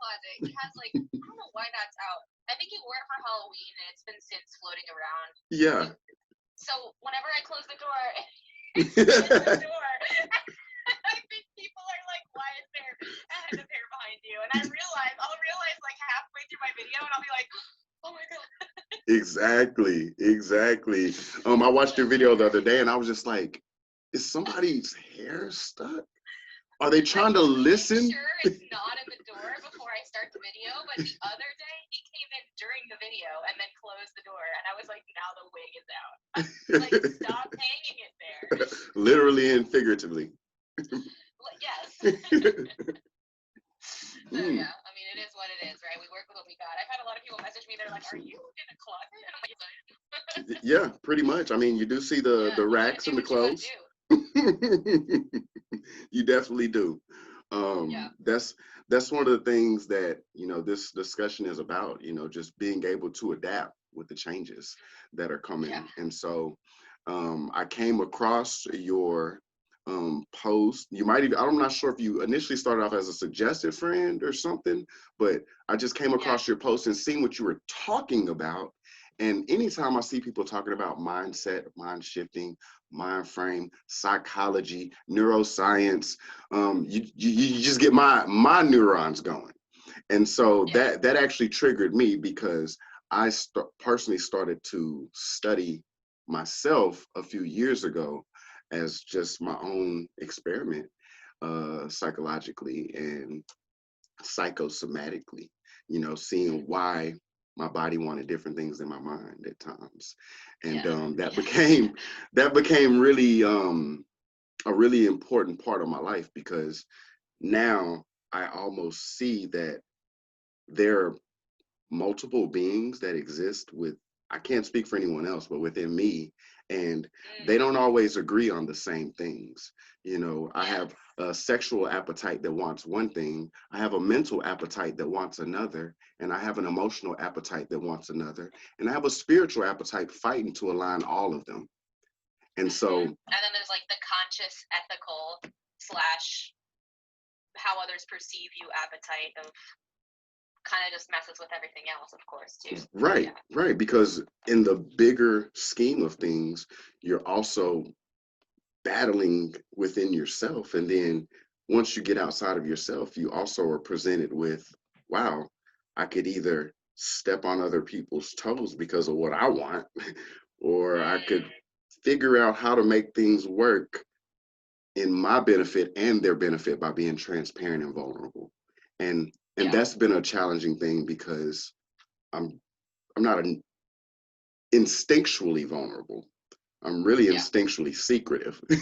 closet. He has like, I don't know why that's out. I think he wore it for Halloween, and it's been since floating around. Yeah. So whenever I close the door, the door, I think people are like, why is there a head of hair behind you? And I'll realize like halfway through my video, and I'll be like, oh my God. Exactly. I watched your video the other day, and I was just like, is somebody's hair stuck? Are they trying to listen? Sure, it's not in the door before I start the video, but the other day he came in during the video and then closed the door, and I was like, now the wig is out. Like, stop hanging it there. Literally and figuratively. Yes. So yeah, I mean, it is what it is, right? We work with what we got. I've had a lot of people message me. They're like, "Are you in a closet?" And I'm like, yeah, pretty much. I mean, you do see the racks and the clothes. You definitely do. That's one of the things that, you know, this discussion is about, you know, just being able to adapt with the changes that are coming. Yeah. And so I came across your post. You might even, I'm not sure if you initially started off as a suggested friend or something, but I just came across your post and seen what you were talking about. And anytime I see people talking about mindset, mind shifting, mind frame, psychology, neuroscience, you just get my neurons going. And so that actually triggered me, because I personally started to study myself a few years ago as just my own experiment, psychologically and psychosomatically, you know, seeing why my body wanted different things than my mind at times. And that became really a really important part of my life, because now I almost see that there are multiple beings that exist with, I can't speak for anyone else, but within me, and they don't always agree on the same things. You know, I have a sexual appetite that wants one thing, I have a mental appetite that wants another, and I have an emotional appetite that wants another, and I have a spiritual appetite fighting to align all of them. And so, and then there's like the conscious, ethical / how others perceive you appetite of kind of just messes with everything else, of course, too. Right, because in the bigger scheme of things, you're also battling within yourself, and then once you get outside of yourself, you also are presented with, wow, I could either step on other people's toes because of what I want, or I could figure out how to make things work in my benefit and their benefit by being transparent and vulnerable. And that's been a challenging thing, because I'm not instinctually vulnerable. I'm really instinctually secretive. I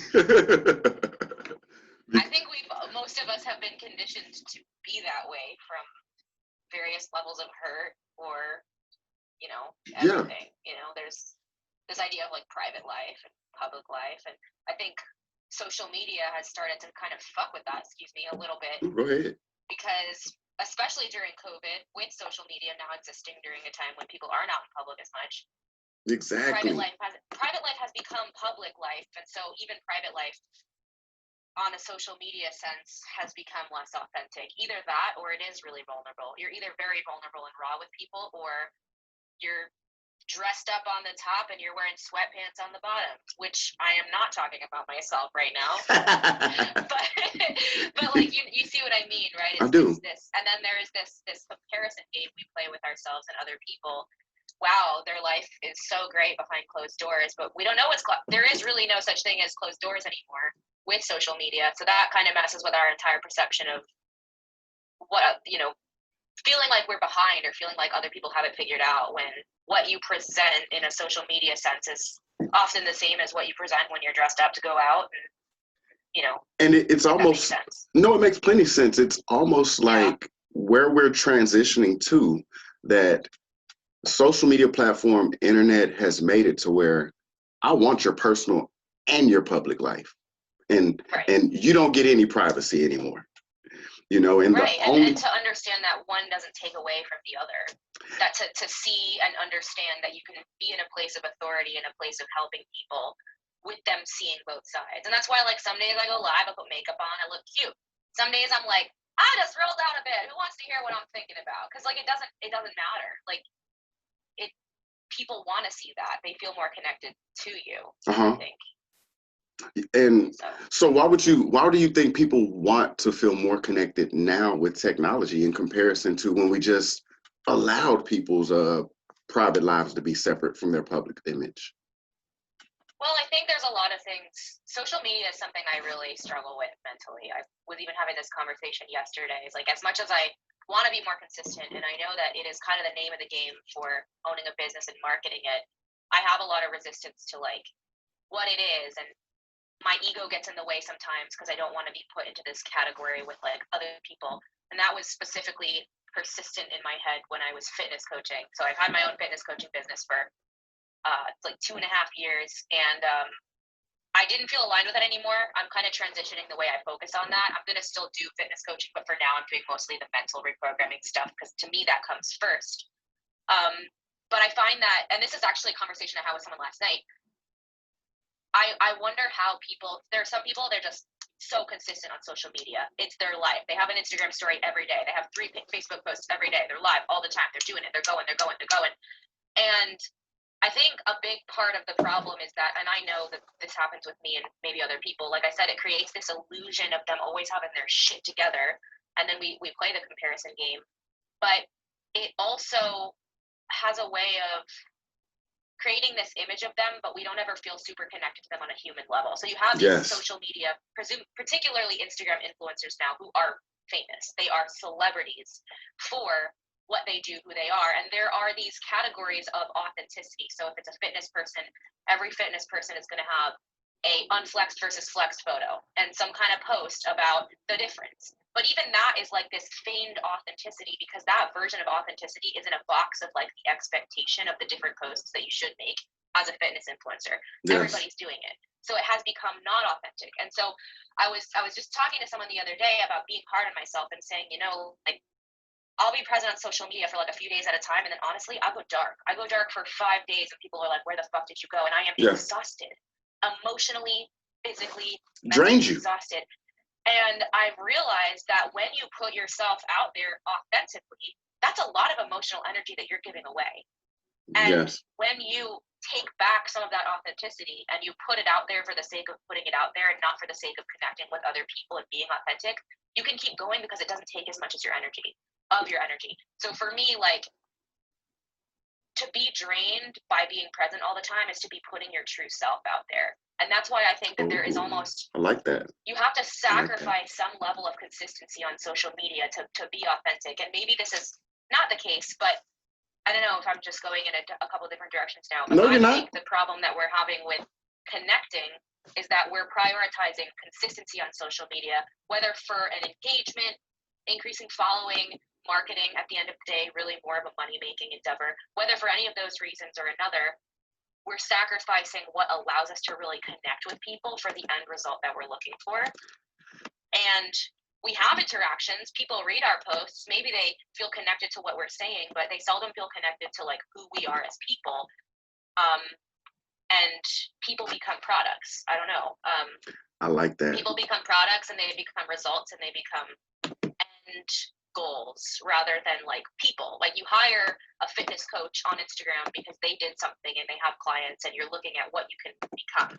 think most of us have been conditioned to be that way from various levels of hurt, or, you know, everything. You know, there's this idea of like private life and public life, and I think social media has started to kind of fuck with that, a little bit. Go ahead. Because especially during COVID, with social media now existing during a time when people are not in public as much. Exactly. Private life has become public life, and so even private life on a social media sense has become less authentic. Either that, or it is really vulnerable. You're either very vulnerable and raw with people, or you're dressed up on the top and you're wearing sweatpants on the bottom, which I am not talking about myself right now. but like you see what I mean, right? I do. And then there is this comparison game we play with ourselves and other people. Wow, their life is so great behind closed doors, but we don't know there is really no such thing as closed doors anymore with social media. So that kind of messes with our entire perception of what, you know, feeling like we're behind or feeling like other people have it figured out, when what you present in a social media sense is often the same as what you present when you're dressed up to go out. And, you know, and it's almost, no, it makes plenty of sense. It's almost like where we're transitioning to, that social media platform, internet has made it to where I want your personal and your public life, and you don't get any privacy anymore. You know, and and to understand that one doesn't take away from the other. That to see and understand that you can be in a place of authority and a place of helping people with them seeing both sides. And that's why, like, some days I go live, I put makeup on, I look cute. Some days I'm like, I just rolled down a bit. Who wants to hear what I'm thinking about? Because like it doesn't matter. Like people want to see that. They feel more connected to you. I think. And so why do you think people want to feel more connected now with technology in comparison to when we just allowed people's private lives to be separate from their public image? Well, I think there's a lot of things. Social media is something I really struggle with mentally. I was even having this conversation yesterday. It's like, as much as I want to be more consistent, and I know that it is kind of the name of the game for owning a business and marketing it, I have a lot of resistance to like what it is, and my ego gets in the way sometimes because I don't want to be put into this category with like other people. And that was specifically persistent in my head when I was fitness coaching. So I've had my own fitness coaching business for like 2.5 years, and I didn't feel aligned with it anymore. I'm kind of transitioning the way I focus on that. I'm going to still do fitness coaching, but for now I'm doing mostly the mental reprogramming stuff because to me that comes first. But I find that, and this is actually a conversation I had with someone last night, I wonder how there are some people, they're just so consistent on social media. It's their life. They have an Instagram story every day. They have 3 Facebook posts every day. They're live all the time. They're doing it. They're going. And I think a big part of the problem is that, and I know that this happens with me and maybe other people, like I said, it creates this illusion of them always having their shit together. And then we play the comparison game. But it also has a way of creating this image of them, but we don't ever feel super connected to them on a human level. So you have these social media, particularly Instagram influencers now, who are famous. They are celebrities for what they do, who they are. And there are these categories of authenticity. So if it's a fitness person, every fitness person is going to have a unflexed versus flexed photo and some kind of post about the difference. But even that is like this feigned authenticity, because that version of authenticity is in a box of like the expectation of the different posts that you should make as a fitness influencer. Yes. Everybody's doing it. So it has become not authentic. And so I was just talking to someone the other day about being hard on myself and saying, like, I'll be present on social media for like a few days at a time. And then honestly, I go dark. I go dark for 5 days and people are like, where the fuck did you go? And I am exhausted, emotionally, physically, mentally exhausted. And I've realized that when you put yourself out there authentically, that's a lot of emotional energy that you're giving away. And when you take back some of that authenticity and you put it out there for the sake of putting it out there and not for the sake of connecting with other people and being authentic, you can keep going because it doesn't take as much as your energy. So for me, like, to be drained by being present all the time is to be putting your true self out there. And that's why I think that there is almost, I like that. You have to sacrifice some level of consistency on social media to be authentic. And maybe this is not the case, but I don't know if I'm just going in a couple different directions now. But no, you're I think not. the problem that we're having with connecting is that we're prioritizing consistency on social media, whether for an engagement, increasing following, marketing, at the end of the day, really more of a money-making endeavor. Whether for any of those reasons or another, we're sacrificing what allows us to really connect with people for the end result that we're looking for. And we have interactions. People read our posts. Maybe they feel connected to what we're saying, but they seldom feel connected to like who we are as people. And people become products. I don't know. I like that. People become products, and they become results, and they become end goals rather than like people. Like, you hire a fitness coach on Instagram because they did something and they have clients, and you're looking at what you can become,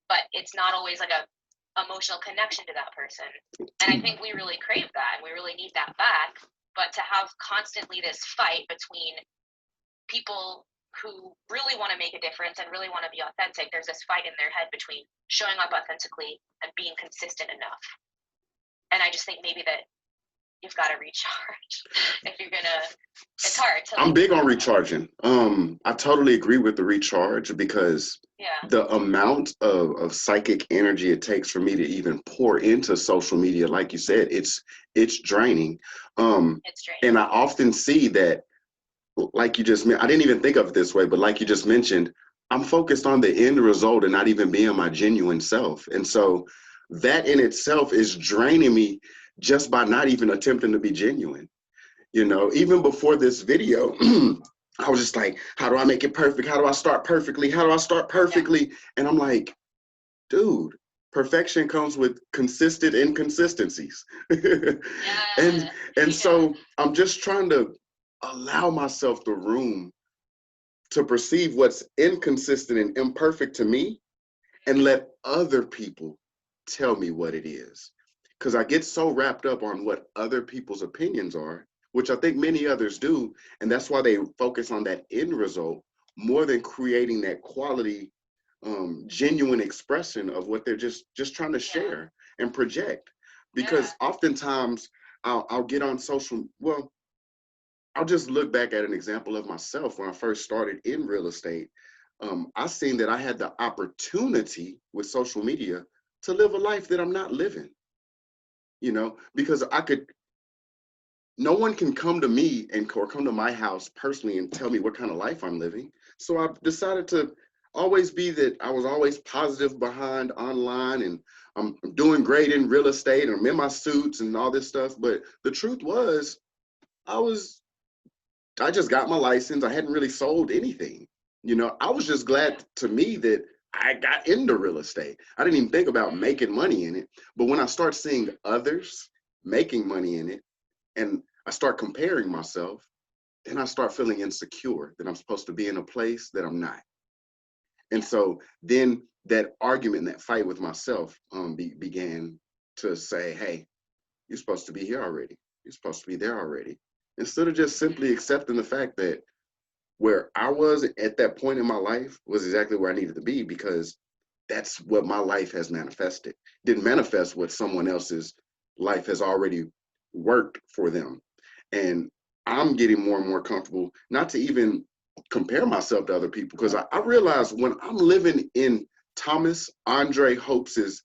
but it's not always like a emotional connection to that person. And I think we really crave that, and we really need that back. But to have constantly this fight between people who really want to make a difference and really want to be authentic, there's this fight in their head between showing up authentically and being consistent enough. And I just think maybe that you've got to recharge if you're gonna. It's hard to. I'm big on recharging. I totally agree with the recharge, because the amount of psychic energy it takes for me to even pour into social media, like you said, it's draining. It's draining. And I often see that, like you just, I didn't even think of it this way, but like you just mentioned, I'm focused on the end result and not even being my genuine self. And so that in itself is draining me just by not even attempting to be genuine. Even before this video, I was just like, how do I make it perfect? How do I start perfectly? How do I start perfectly? And I'm like, dude, perfection comes with consistent inconsistencies. and Yeah. and Yeah. so I'm just trying to allow myself the room to perceive what's inconsistent and imperfect to me, and let other people tell me what it is. Because I get so wrapped up on what other people's opinions are, which I think many others do. And that's why they focus on that end result more than creating that quality, genuine expression of what they're just trying to Yeah. share and project. Yeah. Because oftentimes I'll get on social, well, I'll just look back at an example of myself when I first started in real estate. I seen that I had the opportunity with social media to live a life that I'm not living, because no one can come to me or come to my house personally and tell me what kind of life I'm living. So I've decided to always be that I was always positive behind online, and I'm doing great in real estate, and I'm in my suits and all this stuff. But the truth was, I was I just got my license. I hadn't really sold anything. I was just glad to me that I got into real estate. I didn't even think about making money in it. But when I start seeing others making money in it and I start comparing myself, then I start feeling insecure that I'm supposed to be in a place that I'm not. And Yeah. so then that argument, that fight with myself began to say, hey, you're supposed to be here already. You're supposed to be there already. Instead of just simply accepting the fact that where I was at that point in my life was exactly where I needed to be, because that's what my life has manifested. Didn't manifest what someone else's life has already worked for them. And I'm getting more and more comfortable not to even compare myself to other people, because I realize when I'm living in Thomas Andre Hopes's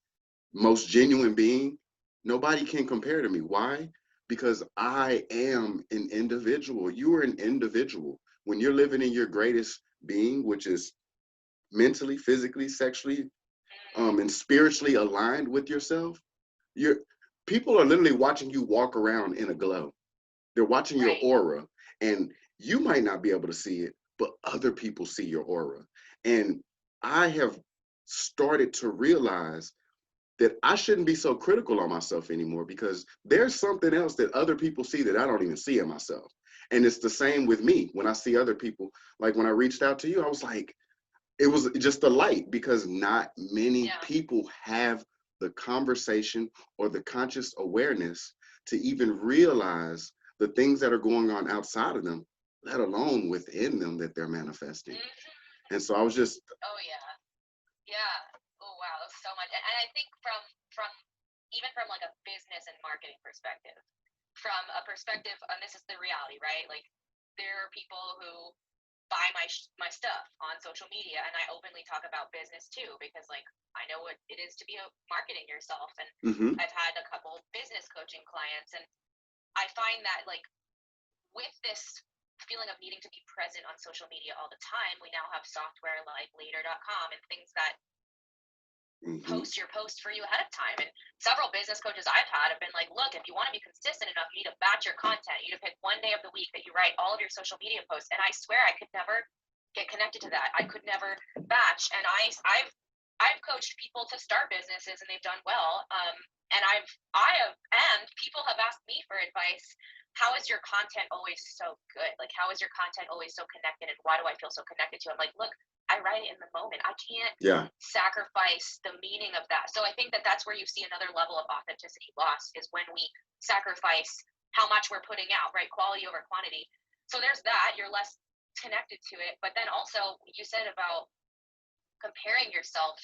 most genuine being, nobody can compare to me. Why? Because I am an individual. You are an individual. When you're living in your greatest being, which is mentally, physically, sexually, and spiritually aligned with yourself, you're people are literally watching you walk around in a glow. They're watching your Right. aura, and you might not be able to see it, but other people see your aura. And I have started to realize that I shouldn't be so critical on myself anymore, because there's something else that other people see that I don't even see in myself. And it's the same with me when I see other people. Like when I reached out to you, I was like, it was just a light, because not many Yeah. people have the conversation or the conscious awareness to even realize the things that are going on outside of them, let alone within them, that they're manifesting. And so I was just, Oh yeah. Yeah. Oh wow, so much. And I think from even from like a business and marketing perspective, from a perspective, and this is the reality, right? Like there are people who buy my stuff on social media, and I openly talk about business too, because like I know what it is to be marketing yourself, and mm-hmm, I've had a couple business coaching clients, and I find that like with this feeling of needing to be present on social media all the time, we now have software like later.com and things that mm-hmm, post your post for you ahead of time. And several business coaches I've had have been like, look, if you want to be consistent enough, you need to batch your content. You need to pick one day of the week that you write all of your social media posts. And I swear I could never get connected to that. I could never batch. And I've coached people to start businesses and they've done well. And and people have asked me for advice. How is your content always so good? Like, how is your content always so connected? And why do I feel so connected to it? I'm like, look, I write it in the moment. I can't yeah, sacrifice the meaning of that. So I think that that's where you see another level of authenticity lost, is when we sacrifice how much we're putting out, right? Quality over quantity. So there's that. You're less connected to it. But then also, you said about comparing yourself,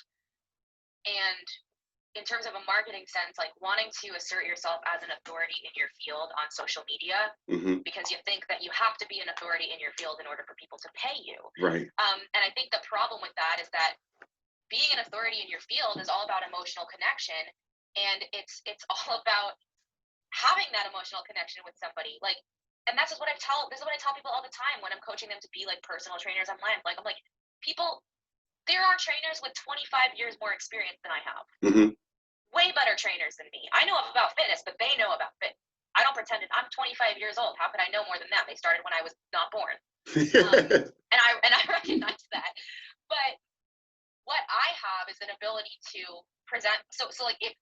and in terms of a marketing sense, like wanting to assert yourself as an authority in your field on social media, mm-hmm, because you think that you have to be an authority in your field in order for people to pay you. right, And I think the problem with that is that being an authority in your field is all about emotional connection, and it's all about having that emotional connection with somebody. Like, and that's just what this is what I tell people all the time when I'm coaching them to be like personal trainers online. Like, I'm like, people, there are trainers with 25 years more experience than I have, mm-hmm. way better trainers than me. I know about fitness, but they know about fitness. I don't pretend I'm 25 years old. How could I know more than them? They started when I was not born. And I recognize that. But what I have is an ability to present. So like if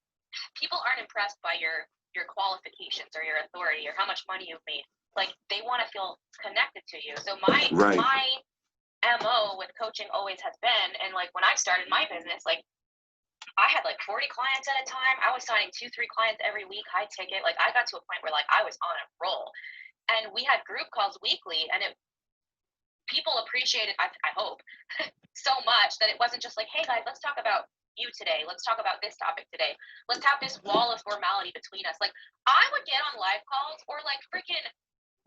people aren't impressed by your qualifications or your authority or how much money you've made, like they want to feel connected to you. So my MO with coaching always has been, and like when I started my business, like I had like 40 clients at a time. I was signing 2-3 clients every week, high ticket. Like I got to a point where like I was on a roll, and we had group calls weekly, and people appreciated, I hope, so much that it wasn't just like, hey guys, let's talk about you today. Let's talk about this topic today. Let's have this wall of formality between us. Like I would get on live calls or like freaking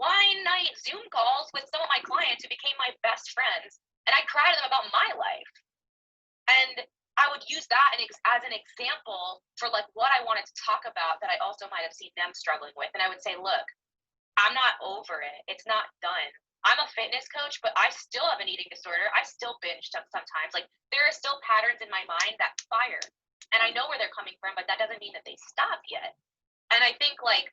wine night Zoom calls with some of my clients who became my best friends, and I cry to them about my life. And I would use that as an example for like what I wanted to talk about that I also might have seen them struggling with. And I would say, look, I'm not over it. It's not done. I'm a fitness coach, but I still have an eating disorder. I still binge sometimes. Like there are still patterns in my mind that fire, and I know where they're coming from, but that doesn't mean that they stop yet. And I think like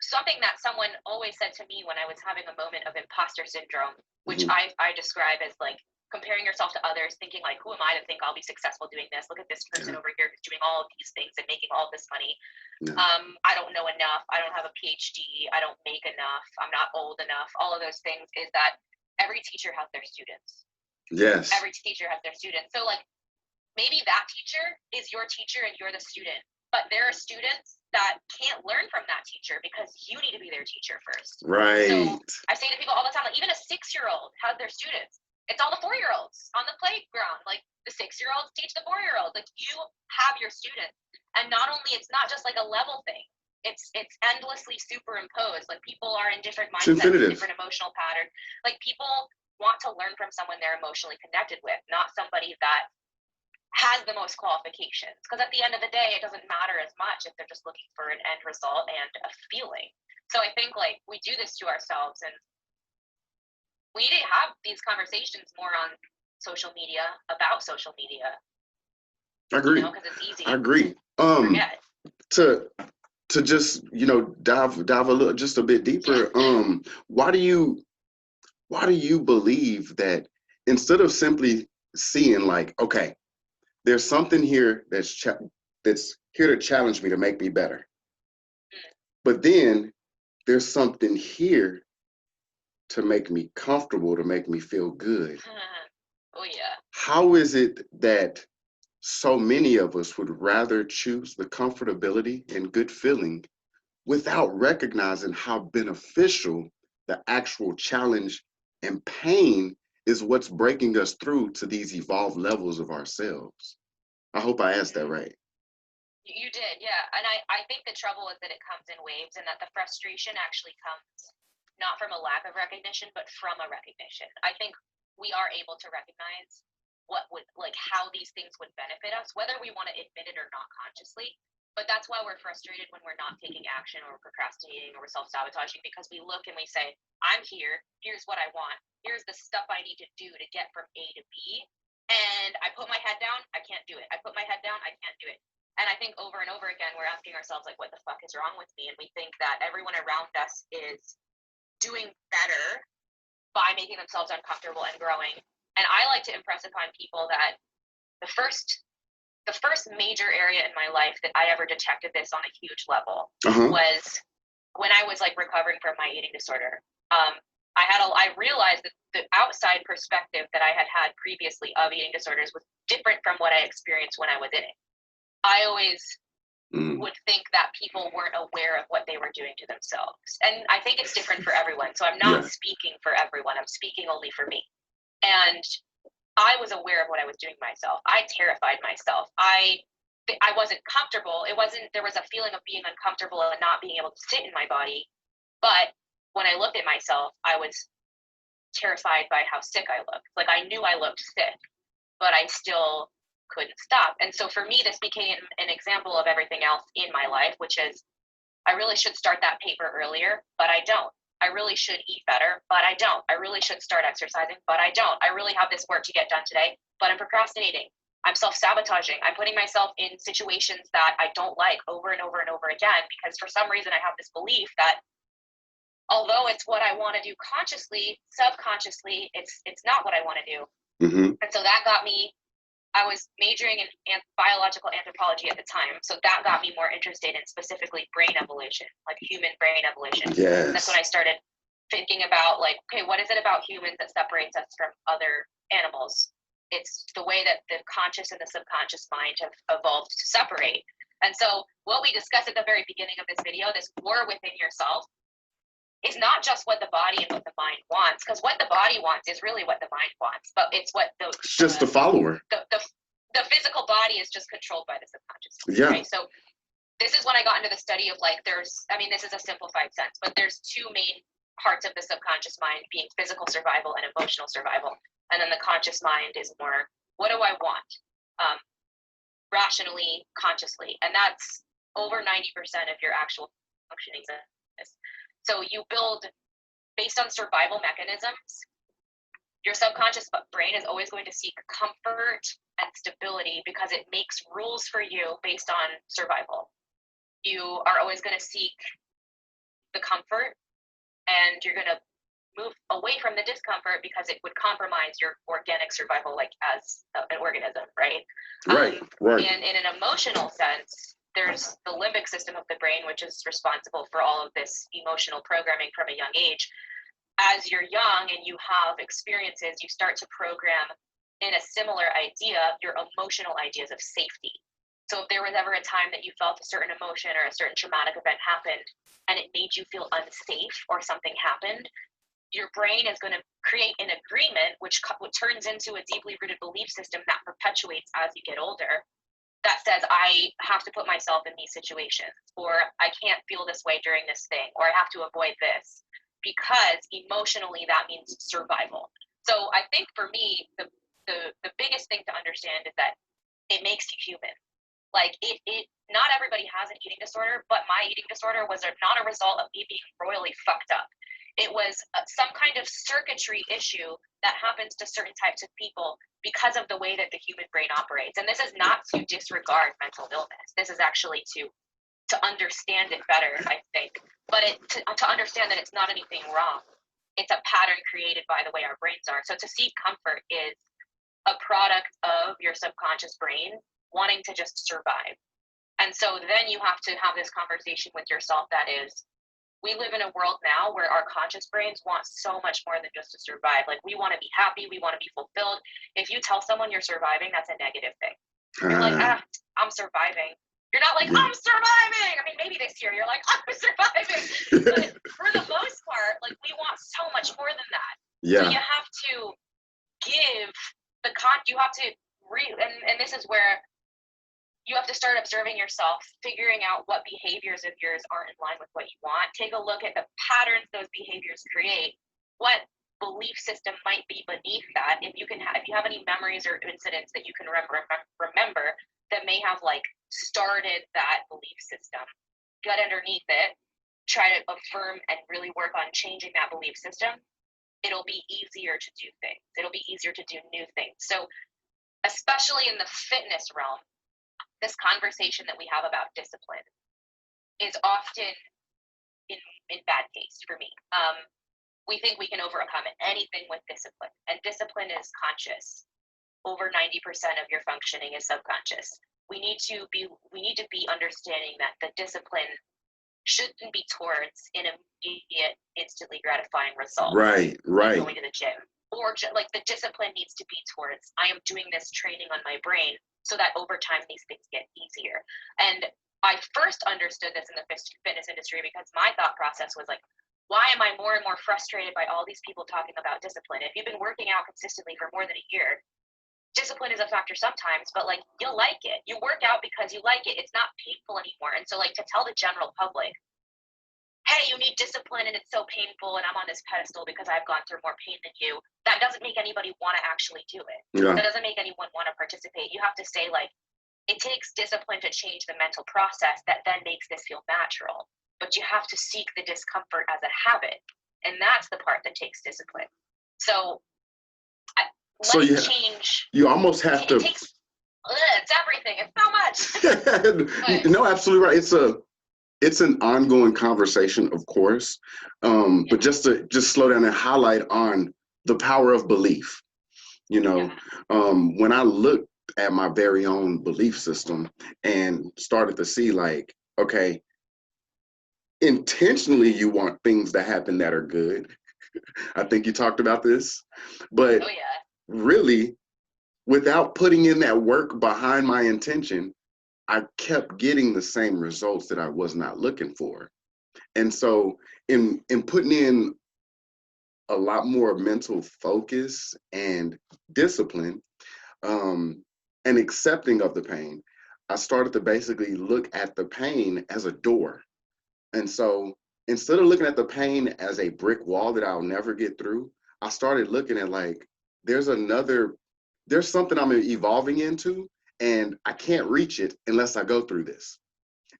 something that someone always said to me when I was having a moment of imposter syndrome, which I describe as like comparing yourself to others, thinking like, who am I to think I'll be successful doing this? Look at this person over here who's doing all of these things and making all this money. I don't know enough. I don't have a PhD. I don't make enough. I'm not old enough. All of those things is that every teacher has their students. Yes. Every teacher has their students. So like maybe that teacher is your teacher and you're the student, but there are students that can't learn from that teacher because you need to be their teacher first. Right. So I say to people all the time, like even a 6-year-old has their students. It's all the 4-year-olds on the playground. Like the 6-year-olds teach the 4-year-olds. Like you have your students. And not only, it's not just like a level thing. It's endlessly superimposed. Like people are in different mindsets, different emotional patterns. Like people want to learn from someone they're emotionally connected with, not somebody that has the most qualifications. Because at the end of the day, it doesn't matter as much if they're just looking for an end result and a feeling. So I think like we do this to ourselves, and we need to have these conversations more on social media, about social media. I agree. Because it's easy. I agree. Forget. To just dive a little just a bit deeper. Why do you believe that instead of simply seeing like, okay, there's something here that's here to challenge me to make me better, but then there's something here to make me comfortable, to make me feel good. Oh yeah. How is it that so many of us would rather choose the comfortability and good feeling without recognizing how beneficial the actual challenge and pain is what's breaking us through to these evolved levels of ourselves? I hope I asked that right. You did, yeah. And I think the trouble is that it comes in waves, and that the frustration actually comes not from a lack of recognition, but from a recognition. I think we are able to recognize what would, like, how these things would benefit us, whether we want to admit it or not consciously. But that's why we're frustrated when we're not taking action, or we're procrastinating, or we're self-sabotaging, because we look and we say, I'm here, here's what I want, here's the stuff I need to do to get from A to B. And I put my head down, I can't do it. I put my head down, I can't do it. And I think over and over again, we're asking ourselves, like, what the fuck is wrong with me? And we think that everyone around us is doing better by making themselves uncomfortable and growing. And I like to impress upon people that the first major area in my life that I ever detected this on a huge level was when I was like recovering from my eating disorder. I realized that the outside perspective that I had had previously of eating disorders was different from what I experienced when I was in it. I always would think that people weren't aware of what they were doing to themselves. And I think it's different for everyone. So I'm not speaking for everyone. I'm speaking only for me. And I was aware of what I was doing myself. I terrified myself. I wasn't comfortable. There was a feeling of being uncomfortable and not being able to sit in my body. But when I looked at myself, I was terrified by how sick I looked. Like I knew I looked sick, but I still couldn't stop. And so for me, this became an example of everything else in my life, which is I really should start that paper earlier, but I don't. I really should eat better, but I don't. I really should start exercising, but I don't. I really have this work to get done today, but I'm procrastinating. I'm self-sabotaging. I'm putting myself in situations that I don't like over and over and over again, because for some reason I have this belief that although it's what I want to do consciously, subconsciously, it's not what I want to do. And so that got me I was majoring in biological anthropology at the time, so that got me more interested in specifically brain evolution, like human brain evolution. Yes. That's when I started thinking about, like, okay, what is it about humans that separates us from other animals? It's the way that the conscious and the subconscious mind have evolved to separate. And so what we discussed at the very beginning of this video, this war within yourself, is not just what the body and what the mind wants, because what the body wants is really what the mind wants, but it's what it's just the follower. The physical body is just controlled by the subconscious. Yeah. Right? So this is when I got into the study of, like, this is a simplified sense, but there's two main parts of the subconscious mind, being physical survival and emotional survival. And then the conscious mind is more, what do I want? Rationally, consciously. And that's over 90% of your actual functioning. So you build based on survival mechanisms. Your subconscious brain is always going to seek comfort and stability because it makes rules for you based on survival. You are always going to seek the comfort, and you're going to move away from the discomfort because it would compromise your organic survival, like as an organism, right? Right. And in an emotional sense, there's the limbic system of the brain, which is responsible for all of this emotional programming from a young age. As you're young and you have experiences, you start to program in a similar idea, your emotional ideas of safety. So if there was ever a time that you felt a certain emotion or a certain traumatic event happened and it made you feel unsafe or something happened, your brain is going to create an agreement, which turns into a deeply rooted belief system that perpetuates as you get older, that says, I have to put myself in these situations, or I can't feel this way during this thing, or I have to avoid this. Because emotionally that means survival. So I think for me, the biggest thing to understand is that it makes you human. Like it not everybody has an eating disorder, but my eating disorder was not a result of me being royally fucked up. It was some kind of circuitry issue that happens to certain types of people because of the way that the human brain operates. And this is not to disregard mental illness. This is actually to understand it better, I think. But to understand that it's not anything wrong. It's a pattern created by the way our brains are. So to seek comfort is a product of your subconscious brain wanting to just survive. And so then you have to have this conversation with yourself that is, we live in a world now where our conscious brains want so much more than just to survive. Like, we want to be happy, we want to be fulfilled. If you tell someone you're surviving, that's a negative thing. You're like, I'm surviving. You're not like, I'm surviving. I mean, maybe this year you're like, I'm surviving. But for the most part, like, we want so much more than that. Yeah. So you have to give you have to and this is where you have to start observing yourself, figuring out what behaviors of yours aren't in line with what you want. Take a look at the patterns those behaviors create. What belief system might be beneath that? If you have any memories or incidents that you can remember that may have like started that belief system, get underneath it, try to affirm and really work on changing that belief system. It'll be easier to do things. It'll be easier to do new things. So especially in the fitness realm, this conversation that we have about discipline is often in bad taste for me. We think we can overcome anything with discipline, and discipline is conscious. Over 90% of your functioning is subconscious. We need to be understanding that the discipline shouldn't be towards an immediate, instantly gratifying result. Right. Like going to the gym, or like the discipline needs to be towards, I am doing this training on my brain so that over time these things get easier. And I first understood this in the fitness industry because my thought process was like, why am I more and more frustrated by all these people talking about discipline? If you've been working out consistently for more than a year, discipline is a factor sometimes, but like, you'll like it. You work out because you like it. It's not painful anymore. And so like, to tell the general public, hey, you need discipline and it's so painful and I'm on this pedestal because I've gone through more pain than you, that doesn't make anybody want to actually do it. Yeah. That doesn't make anyone want to participate. You have to say, like, it takes discipline to change the mental process that then makes this feel natural. But you have to seek the discomfort as a habit. And that's the part that takes discipline. So change. You almost have to. It's everything. It's so much. No, absolutely right. It's an ongoing conversation, of course. But just slow down and highlight on the power of belief. You know, when I looked at my very own belief system and started to see like, okay, intentionally you want things to happen that are good. I think you talked about this, but Oh yeah. really, without putting in that work behind my intention, I kept getting the same results that I was not looking for. And so in putting in a lot more mental focus and discipline, and accepting of the pain, I started to basically look at the pain as a door. And so instead of looking at the pain as a brick wall that I'll never get through, I started looking at like, there's there's something I'm evolving into, and I can't reach it unless I go through this.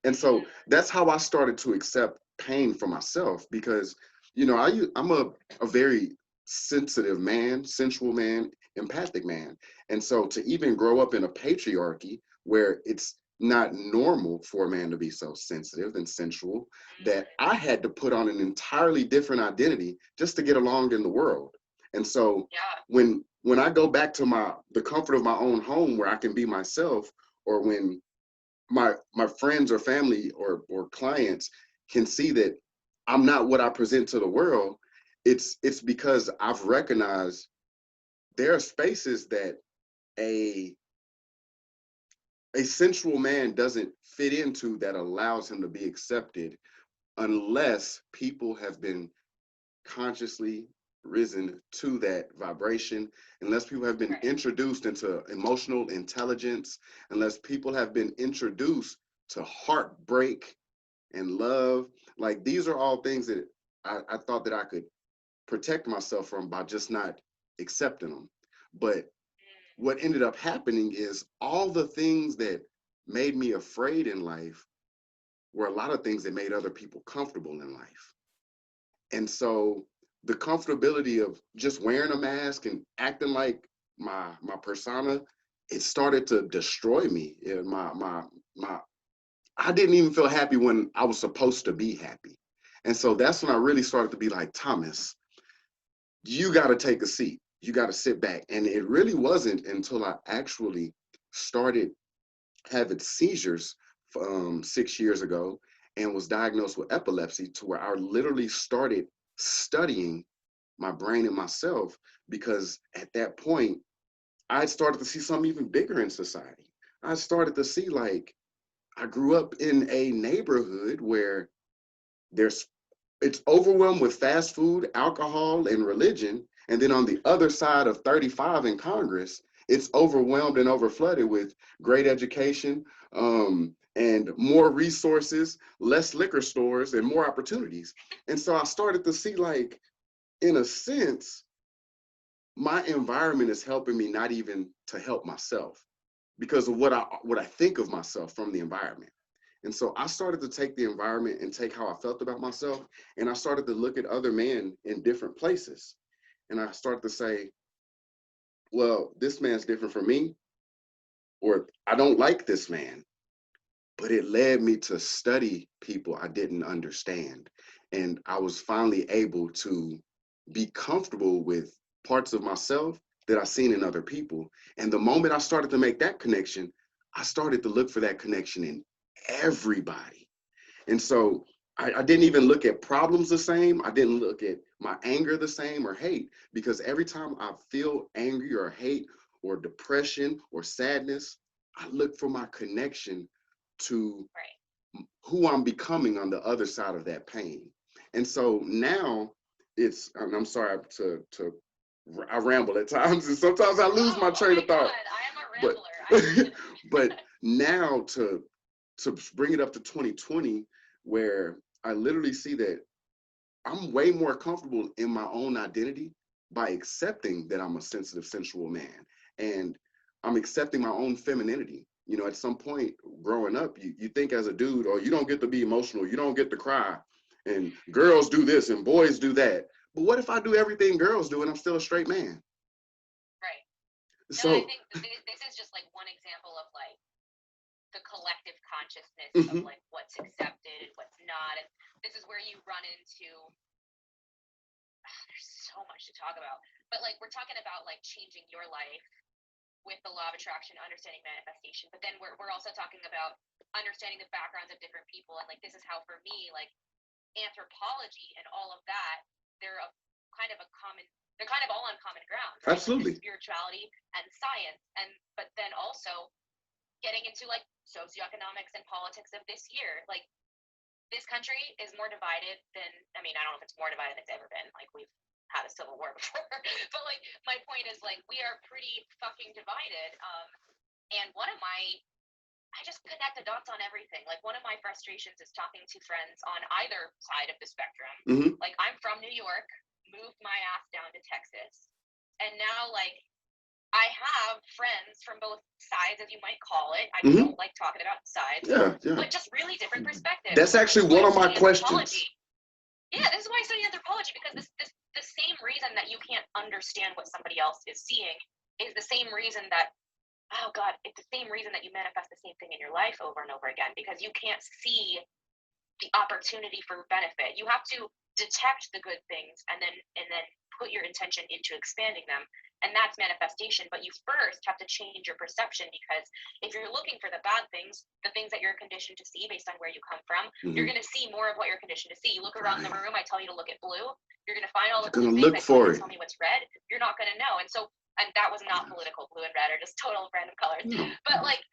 And so that's how I started to accept pain for myself because, I'm a very sensitive man, sensual man, empathic man. And so to even grow up in a patriarchy where it's not normal for a man to be so sensitive and sensual, that I had to put on an entirely different identity just to get along in the world. And so Yeah. when I go back to the comfort of my own home where I can be myself, or when my friends or family or clients can see that I'm not what I present to the world, it's because I've recognized there are spaces that a a sensual man doesn't fit into that allows him to be accepted unless people have been consciously risen to that vibration, unless people have been Right. introduced into emotional intelligence, unless people have been introduced to heartbreak and love. Like these are all things that I thought that I could protect myself from by just not accepting them. But what ended up happening is all the things that made me afraid in life were a lot of things that made other people comfortable in life. And so the comfortability of just wearing a mask and acting like my persona, it started to destroy me. My I didn't even feel happy when I was supposed to be happy. And so that's when I really started to be like, Thomas, you got to take a seat. You got to sit back. And it really wasn't until I actually started having seizures 6 years ago and was diagnosed with epilepsy to where I literally started studying my brain and myself, because at that point, I started to see something even bigger in society. I started to see like, I grew up in a neighborhood where there's it's overwhelmed with fast food, alcohol, and religion. And then on the other side of 35 in Congress, it's overwhelmed and overflooded with great education, and more resources, less liquor stores, and more opportunities. And so I started to see like, in a sense, my environment is helping me not even to help myself because of what I think of myself from the environment. And so I started to take the environment and take how I felt about myself, and I started to look at other men in different places. And I started to say, well, this man's different from me, or I don't like this man. But it led me to study people I didn't understand. And I was finally able to be comfortable with parts of myself that I've seen in other people. And the moment I started to make that connection, I started to look for that connection in everybody. And so I didn't even look at problems the same. I didn't look at my anger the same or hate, because every time I feel angry or hate or depression or sadness, I look for my connection to who I'm becoming on the other side of that pain. And so now and I'm sorry I ramble at times, and sometimes I lose my train of thought. God, I am a But rambler. but now to bring it up to 2020, where I literally see that I'm way more comfortable in my own identity by accepting that I'm a sensitive, sensual man. And I'm accepting my own femininity. At some point growing up, you think as a dude, oh, you don't get to be emotional, you don't get to cry. And girls do this and boys do that. But what if I do everything girls do and I'm still a straight man? Right. No, I So, think this is just like one example of like the collective consciousness of mhm, like what's accepted, what's not. And this is where you run into there's so much to talk about. But like we're talking about like changing your life with the law of attraction, understanding manifestation. But then we're also talking about understanding the backgrounds of different people, and like this is how for me, like anthropology and all of that, they're a kind of a common, they're kind of all on common ground, right? Absolutely. Like spirituality and science, and but then also getting into like socioeconomics and politics of this year. Like this country is more divided than, I mean, I don't know if it's more divided than it's ever been. Like we've had a civil war before, but like my point is like we are pretty fucking divided. And one of my, I just connect the dots on everything. Like one of my frustrations is talking to friends on either side of the spectrum. Mm-hmm. Like I'm from New York, moved my ass down to Texas, and now like I have friends from both sides, as you might call it. I Mm-hmm. don't like talking about sides, Yeah. but just really different perspectives. That's actually one of my questions. Yeah, this is why I study anthropology, because this the same reason that you can't understand what somebody else is seeing is the same reason that, oh God, it's the same reason that you manifest the same thing in your life over and over again, because you can't see the opportunity for benefit. You have to detect the good things and then put your intention into expanding them. And that's manifestation. But you first have to change your perception, because if you're looking for the bad things, the things that you're conditioned to see based on where you come from, you're going to see more of what you're conditioned to see. You look around the room, I tell you to look at blue. You're going to find all the blue things. I tell you to tell me what's red. You're not going to know. And so, and that was not political, blue and red are just total random colors. But like,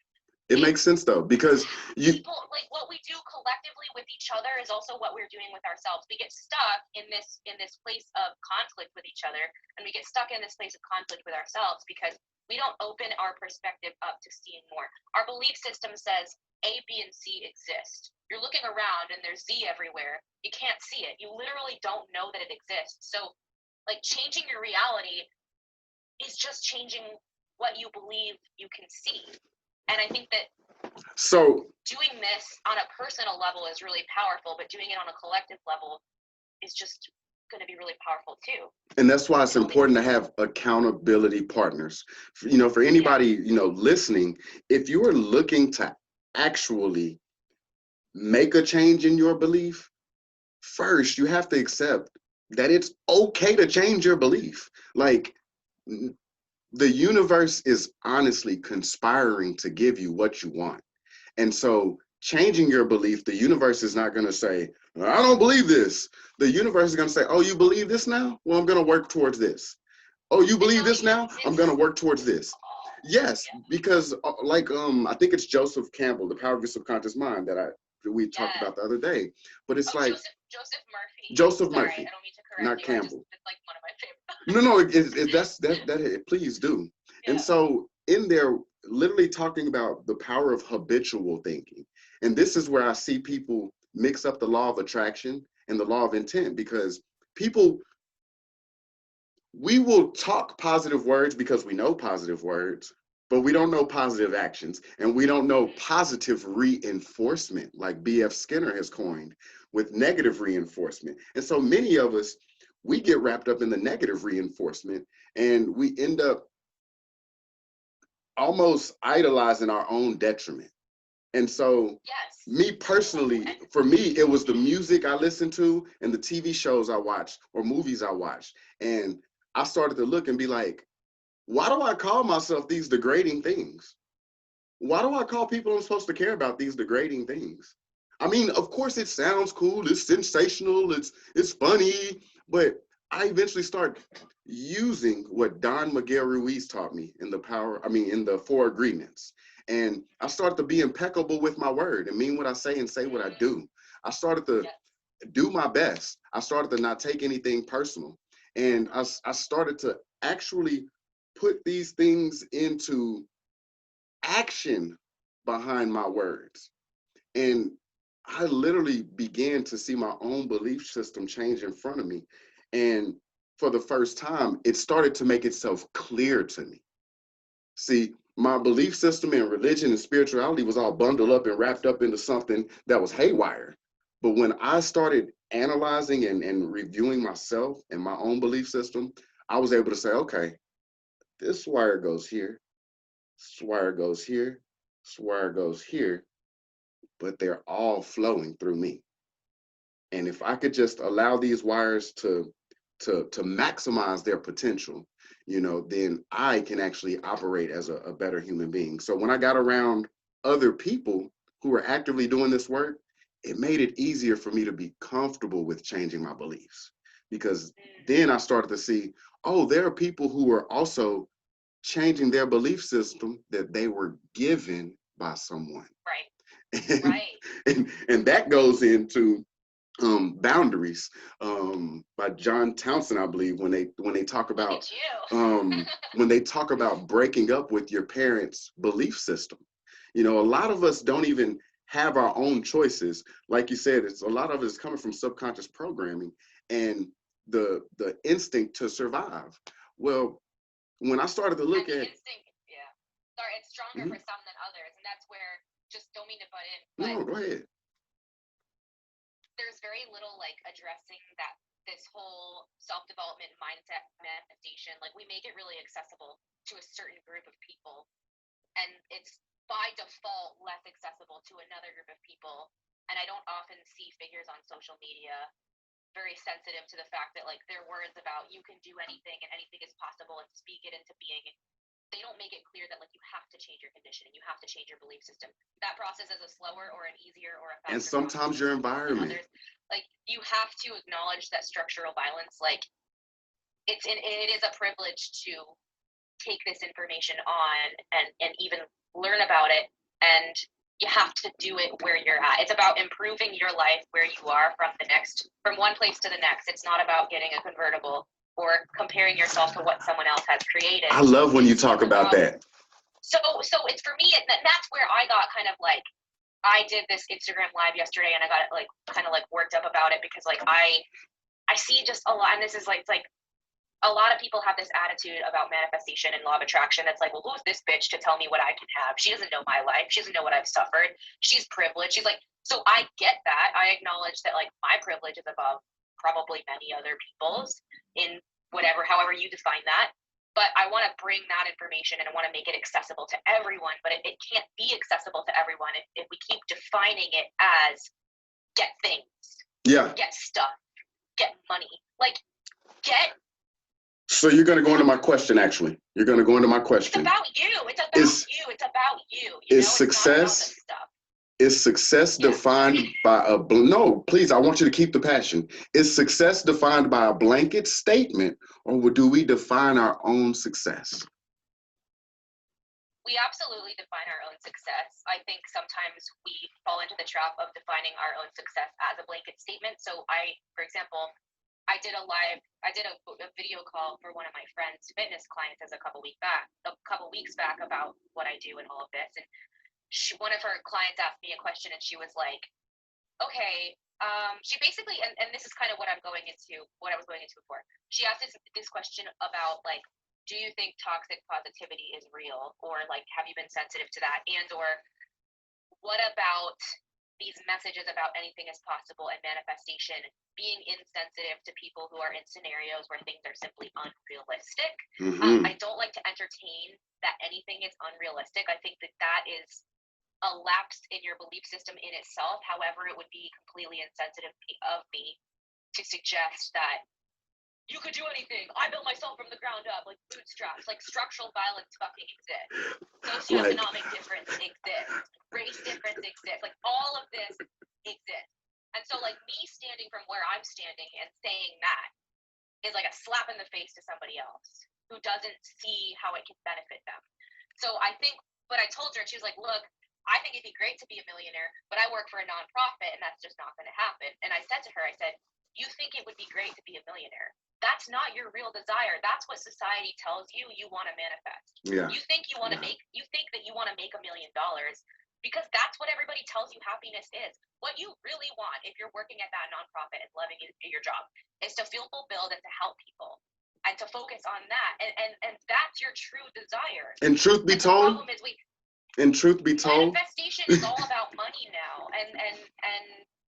it makes sense though, because people, like what we do collectively with each other is also what we're doing with ourselves. We get stuck in this place of conflict with each other, and we get stuck in this place of conflict with ourselves because we don't open our perspective up to seeing more. Our belief system says A, B, and C exist. You're looking around and there's Z everywhere. You can't see it. You literally don't know that it exists. So like changing your reality is just changing what you believe you can see. And I think that doing this on a personal level is really powerful, but doing it on a collective level is just going to be really powerful too. And that's why it's important to have accountability partners. You know, for anybody, you know, listening, if you are looking to actually make a change in your belief, first you have to accept that it's okay to change your belief. Like, the universe is honestly conspiring to give you what you want. And so changing your belief, the universe is not going to say, I don't believe this. The universe is going to say, oh, you believe this now? Well, I'm going to work towards this. Oh, you believe this now? I'm going to work towards this. Yes, because like, I think it's Joseph Campbell, The Power of Your Subconscious Mind, that we talked about the other day. But it's like Joseph Murphy. Joseph Sorry, Murphy, I don't mean to correct not you. Campbell. It's like one of my favorites. No, please do. Yeah. And so in there, literally talking about the power of habitual thinking. And this is where I see people mix up the law of attraction and the law of intent, because we will talk positive words because we know positive words, but we don't know positive actions, and we don't know positive reinforcement, like B.F. Skinner has coined, with negative reinforcement. And so many of us, we get wrapped up in the negative reinforcement, and we end up almost idolizing our own detriment. And so me personally, for me, it was the music I listened to and the TV shows I watched or movies I watched. And I started to look and be like, why do I call myself these degrading things? Why do I call people I'm supposed to care about these degrading things? I mean, of course it sounds cool, it's sensational, it's funny, but I eventually start using what Don Miguel Ruiz taught me in the 4 Agreements. And I started to be impeccable with my word and mean what I say and say what I do. I started to do my best. I started to not take anything personal. And I started to actually put these things into action behind my words. And I literally began to see my own belief system change in front of me. And for the first time, it started to make itself clear to me. See, my belief system and religion and spirituality was all bundled up and wrapped up into something that was haywire. But when I started analyzing and reviewing myself and my own belief system, I was able to say, okay, this wire goes here, this wire goes here, this wire goes here, but they're all flowing through me. And if I could just allow these wires to to maximize their potential, you know, then I can actually operate as a better human being. So when I got around other people who were actively doing this work, it made it easier for me to be comfortable with changing my beliefs, because then I started to see, oh, there are people who are also changing their belief system that they were given by someone. Right. And, Right. and that goes into Boundaries by John Townsend, I believe, when they talk Look about at you. when they talk about breaking up with your parents' belief system. You know, a lot of us don't even have our own choices. Like you said, it's a lot of it is coming from subconscious programming and the instinct to survive. Well, when I started to look And the at instinct, yeah. Sorry, it's stronger Mhm. for some than others, and that's where, just don't mean to butt in, but No, go ahead. there's very little like addressing that, this whole self-development mindset manifestation. Like, we make it really accessible to a certain group of people, and it's by default less accessible to another group of people. And I don't often see figures on social media very sensitive to the fact that like their words about you can do anything and anything is possible and speak it into being, they don't make it clear that like you have to change your conditioning, you have to change your belief system. That process is a slower or an easier or a And faster process sometimes for your some people than environment. others. Like, you have to acknowledge that structural violence, like, it is a privilege to take this information on and even learn about it, and you have to do it where you're at. It's about improving your life where you are from one place to the next. It's not about getting a convertible or comparing yourself to what someone else has created. I love when you talk about that. So it's for me, and that's where I got kind of like, I did this Instagram live yesterday and I got like kind of like worked up about it, because like I see just a lot, and this is like, it's like a lot of people have this attitude about manifestation and law of attraction that's like, well, who's this bitch to tell me what I can have? She doesn't know my life. She doesn't know what I've suffered. She's privileged. She's like, so I get that. I acknowledge that like my privilege is above probably many other people's in whatever, however you define that. But I want to bring that information and I want to make it accessible to everyone, but it can't be accessible to everyone if we keep defining it as get things, get stuff, get money, like get. So you're going to go into my question, actually. You're going to go into my question. It's about you. It's about you. It's about you. You know, success, it's not about the stuff. Is success defined by a, no, please, I want you to keep the passion. Is success defined by a blanket statement, or do we define our own success? We absolutely define our own success. I think sometimes we fall into the trap of defining our own success as a blanket statement. So for example, I did a video call for one of my friend's fitness clients a couple weeks back about what I do and all of this. And one of her clients asked me a question, and she was like, okay, she basically, and this is kind of what I was going into before. She asked this question about like, do you think toxic positivity is real, or like, have you been sensitive to that? And or what about these messages about anything is possible and manifestation being insensitive to people who are in scenarios where things are simply unrealistic? Mm-hmm. I don't like to entertain that anything is unrealistic. I think that is a lapse in your belief system in itself. However, it would be completely insensitive of me to suggest that you could do anything. I built myself from the ground up, like bootstraps. Like, structural violence fucking exists. Socioeconomic difference exists. Race difference exists. Like, all of this exists. And so, like, me standing from where I'm standing and saying that is like a slap in the face to somebody else who doesn't see how it can benefit them. So I think, but I told her, and she was like, look, I think it'd be great to be a millionaire, but I work for a nonprofit, and that's just not going to happen. And I said to her, I said, you think it would be great to be a millionaire. That's not your real desire. That's what society tells you want to manifest. Yeah. You think you want to you think that you want to make $1 million because that's what everybody tells you happiness is. What you really want, if you're working at that nonprofit and loving your job, is to feel fulfilled and to help people and to focus on that. And that's your true desire. And truth be told, the problem is manifestation is all about money now, and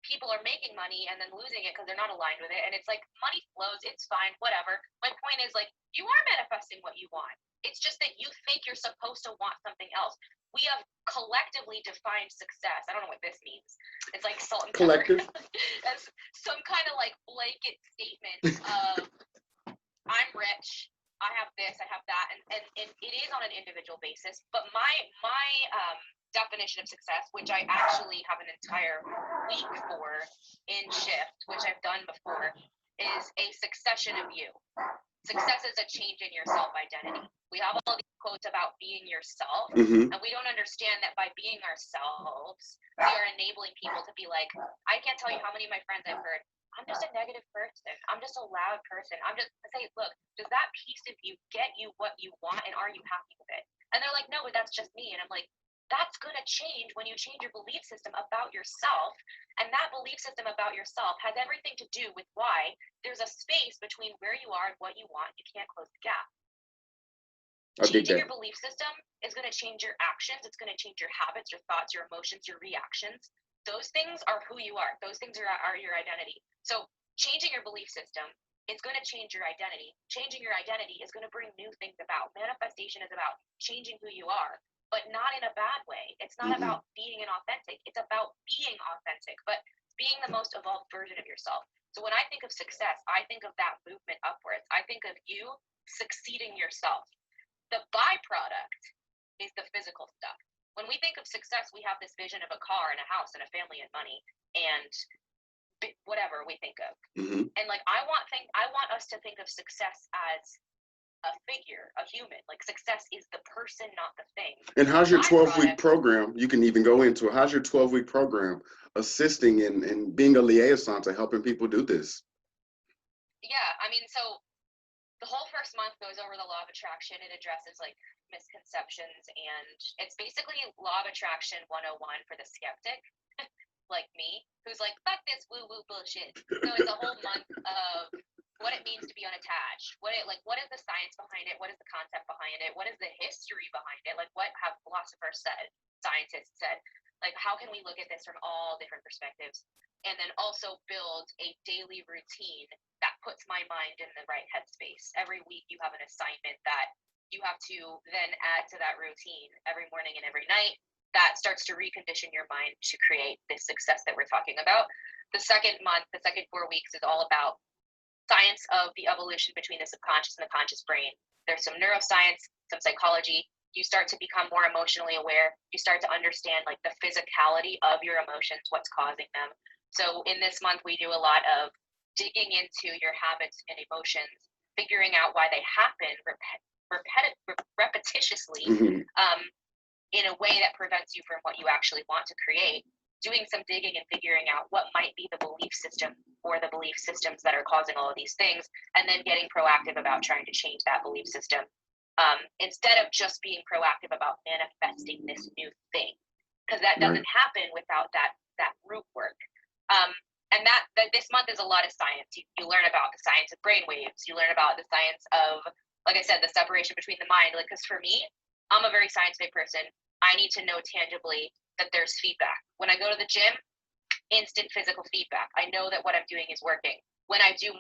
people are making money and then losing it because they're not aligned with it. And it's like, money flows, it's fine, whatever. My point is, like, you are manifesting what you want. It's just that you think you're supposed to want something else. We have collectively defined success. I don't know what this means. It's like salt and pepper. collective. That's some kind of like blanket statement of this, I have that, and it is on an individual basis. But my definition of success, which I actually have an entire week for in Shift, which I've done before, is a succession of you. Success is a change in your self-identity. We have all these quotes about being yourself, and we don't understand that by being ourselves, we are enabling people to be like, I can't tell you how many of my friends I've heard, I'm just a negative person. I'm just a loud person. I say, look, does that piece of you get you what you want, and are you happy with it? And they're like, no, but that's just me. And I'm like, that's going to change when you change your belief system about yourself. And that belief system about yourself has everything to do with why there's a space between where you are and what you want. You can't close the gap. Changing your belief system is going to change your actions. It's going to change your habits, your thoughts, your emotions, your reactions. Those things are who you are. Those things are your identity. So changing your belief system is going to change your identity. Changing your identity is going to bring new things about. Manifestation is about changing who you are, but not in a bad way. It's not about being inauthentic. It's about being authentic, but being the most evolved version of yourself. So when I think of success, I think of that movement upwards. I think of you succeeding yourself. The byproduct is the physical stuff. When we think of success, we have this vision of a car and a house and a family and money and whatever we think of. And like, I want us to think of success as a figure, a human. Like, success is the person, not the thing. And how's your 12-week program? You can even go into it. How's your 12-week program assisting in being a liaison to helping people do this? Yeah, I mean, so the whole first month goes over the law of attraction. It addresses like misconceptions, and it's basically law of attraction 101 for the skeptic, like me, who's like, fuck this woo-woo bullshit. So it's a whole month of what it means to be unattached. What is the science behind it? What is the concept behind it? What is the history behind it? Like, what have philosophers said, scientists said? Like, how can we look at this from all different perspectives? And then also build a daily routine that puts my mind in the right headspace. Every week you have an assignment that you have to then add to that routine every morning and every night. That starts to recondition your mind to create this success that we're talking about. The second month, the second 4 weeks is all about science of the evolution between the subconscious and the conscious brain. There's some neuroscience, some psychology. You start to become more emotionally aware. You start to understand like the physicality of your emotions, what's causing them. So in this month, we do a lot of digging into your habits and emotions, figuring out why they happen repetitiously in a way that prevents you from what you actually want to create, doing some digging and figuring out what might be the belief system or the belief systems that are causing all of these things, and then getting proactive about trying to change that belief system instead of just being proactive about manifesting this new thing, because that doesn't happen without that root work. And that this month is a lot of science. You learn about the science of brainwaves. You learn about the science of, like I said, the separation between the mind. Like, because for me, I'm a very science-based person. I need to know tangibly that there's feedback. When I go to the gym, instant physical feedback. I know that what I'm doing is working. When I do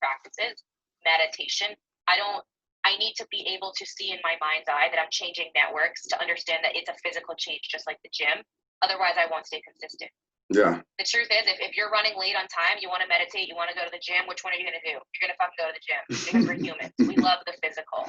practices, meditation, I need to be able to see in my mind's eye that I'm changing networks to understand that it's a physical change, just like the gym. Otherwise, I won't stay consistent. Yeah. The truth is, if you're running late on time, you want to meditate, you want to go to the gym, which one are you going to do? You're going to fucking go to the gym because we're humans. We love the physical.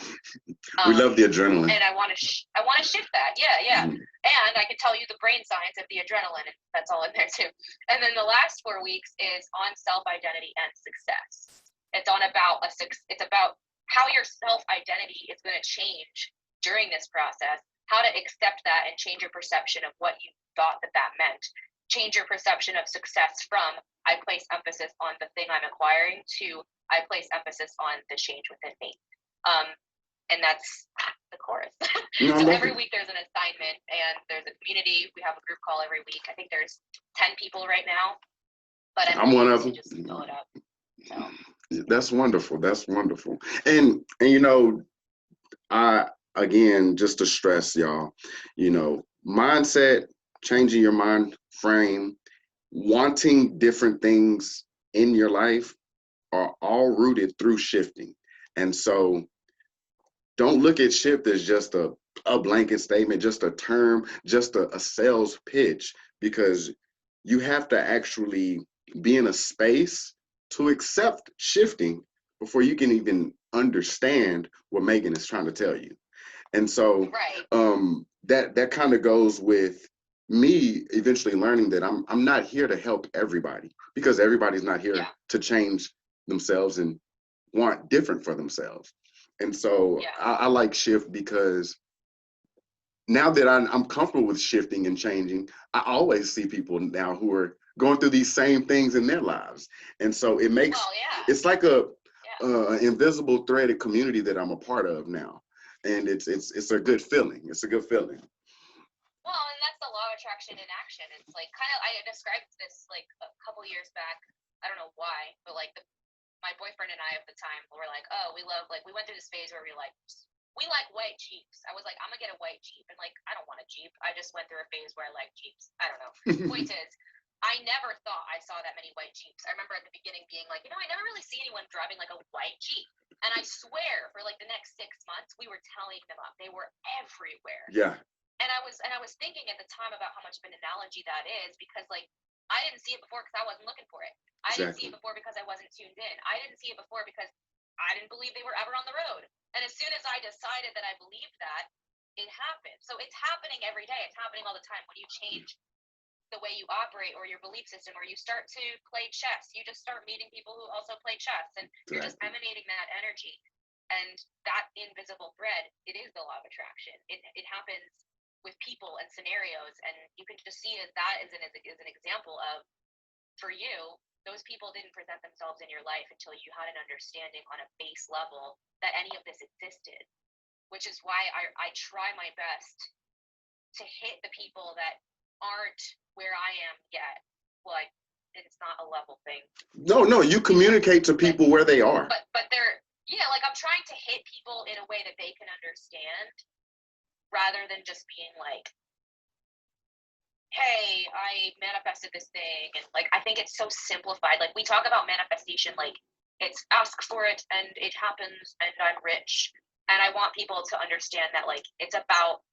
We love the adrenaline. And I want to shift that. Yeah. And I can tell you the brain science of the adrenaline, and that's all in there too. And then the last 4 weeks is on self-identity and success. It's about how your self-identity is going to change during this process, how to accept that and change your perception of what you thought that meant. Change your perception of success from I place emphasis on the thing I'm acquiring to I place emphasis on the change within me. And that's the chorus. So every week there's an assignment and there's a community. We have a group call every week. I think there's 10 people right now, but I'm one of them. Just fill it up. So that's wonderful. That's wonderful. And you know, again, just to stress y'all, you know, mindset, changing your mind frame, wanting different things in your life are all rooted through shifting. And so don't look at shift as just a blanket statement, just a term, just a sales pitch, because you have to actually be in a space to accept shifting before you can even understand what Megan is trying to tell you. And so Right. that kind of goes with me eventually learning that I'm not here to help everybody, because everybody's not here Yeah. to change themselves and want different for themselves. And so Yeah. I like shift because now that I'm comfortable with shifting and changing, I always see people now who are going through these same things in their lives. And so it makes, Well, yeah. it's like a Yeah. invisible threaded community that I'm a part of now. And it's a good feeling. It's a good feeling. Well, and that's the law of attraction in action. It's like kind of, I described this like a couple years back. I don't know why, but like my boyfriend and I at the time were like, oh, we love, like, we went through this phase where we like white Jeeps. I was like, I'm gonna get a white Jeep, and like, I don't want a Jeep. I just went through a phase where I like Jeeps. I don't know. Point is, I never thought I saw that many white Jeeps. I remember at the beginning being like, I never really see anyone driving like a white Jeep. And I swear, for like the next 6 months, we were tallying them up. They were everywhere. Yeah. And I was thinking at the time about how much of an analogy that is, because like I didn't see it before because I wasn't looking for it. I didn't see it before because I wasn't tuned in. I didn't see it before because I didn't believe they were ever on the road. And as soon as I decided that I believed that, it happened. So it's happening every day. It's happening all the time. When you change the way you operate or your belief system, or you start to play chess, you just start meeting people who also play chess, and you're just emanating that energy. And that invisible thread, it is the law of attraction. It happens with people and scenarios, and you can just see that as an example of, for you, those people didn't present themselves in your life until you had an understanding on a base level that any of this existed, which is why I try my best to hit the people that aren't where I am yet. Like, it's not a level thing. No, you communicate to people where they are. But they're, like, I'm trying to hit people in a way that they can understand, rather than just being like, hey, I manifested this thing. And like, I think it's so simplified. Like, we talk about manifestation like it's ask for it and it happens and I'm rich. And I want people to understand that, like, it's about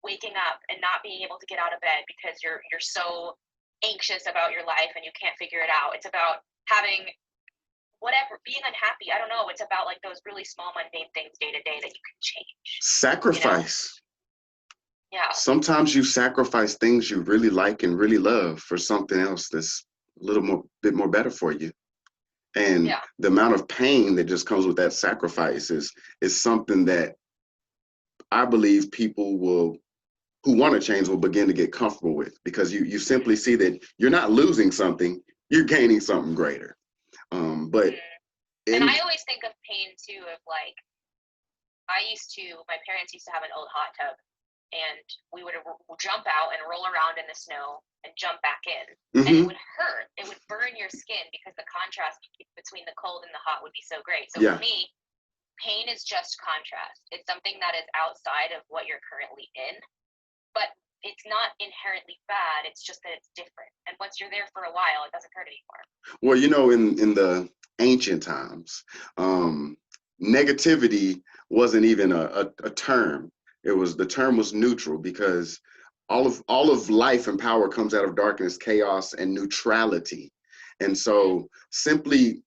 waking up and not being able to get out of bed because you're so anxious about your life and you can't figure it out. It's about having whatever, being unhappy. I don't know. It's about like those really small mundane things day to day that you can change. Sacrifice. Yeah. Sometimes you sacrifice things you really like and really love for something else that's a little bit more better for you. And the amount of pain that just comes with that sacrifice is something that I believe people who want to change will begin to get comfortable with, because you simply see that you're not losing something, you're gaining something greater. But and I always think of pain too, of like, my parents used to have an old hot tub, and we would jump out and roll around in the snow and jump back in. And it would hurt. It would burn your skin because the contrast between the cold and the hot would be so great. So for me, pain is just contrast. It's something that is outside of what you're currently in, but it's not inherently bad. It's just that it's different. And once you're there for a while, it doesn't hurt anymore. Well, in the ancient times, negativity wasn't even a term. The term was neutral, because all of life and power comes out of darkness, chaos, and neutrality. And so simply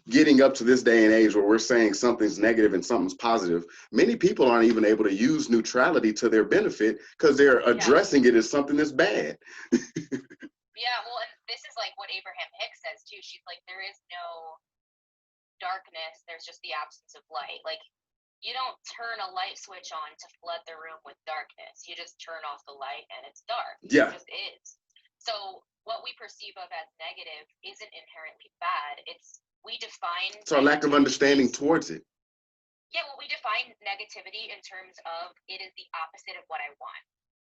getting up to this day and age where we're saying something's negative and something's positive, many people aren't even able to use neutrality to their benefit because they're addressing it as something that's bad. Yeah, well, and this is like what Abraham Hicks says too. She's like, there is no darkness, there's just the absence of light. Like, you don't turn a light switch on to flood the room with darkness. You just turn off the light and it's dark. Yeah. It just is. So what we perceive of as negative isn't inherently bad. We define... It's our lack of understanding towards it. Yeah, well, we define negativity in terms of it is the opposite of what I want.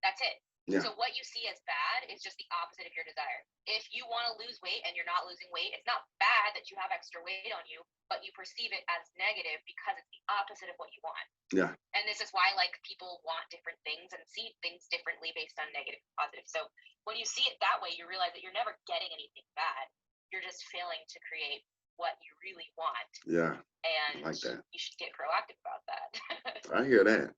That's it. Yeah. So what you see as bad is just the opposite of your desire. If you want to lose weight and you're not losing weight, it's not bad that you have extra weight on you, but you perceive it as negative because it's the opposite of what you want. Yeah. And this is why, like, people want different things and see things differently based on negative and positive. So when you see it that way, you realize that you're never getting anything bad. You're just failing to create what you really want. Yeah. And I like that. You should get proactive about that. I hear that.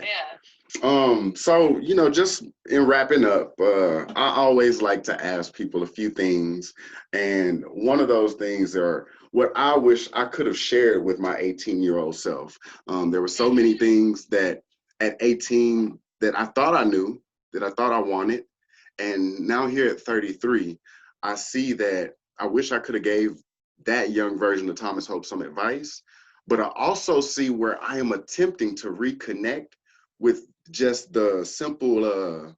Yeah. So, just in wrapping up, I always like to ask people a few things. And one of those things are what I wish I could have shared with my 18-year-old self. There were so many things that at 18 that I thought I knew, that I thought I wanted. And now here at 33, I see that I wish I could have gave that young version of Thomas Hope some advice. But I also see where I am attempting to reconnect with just the simple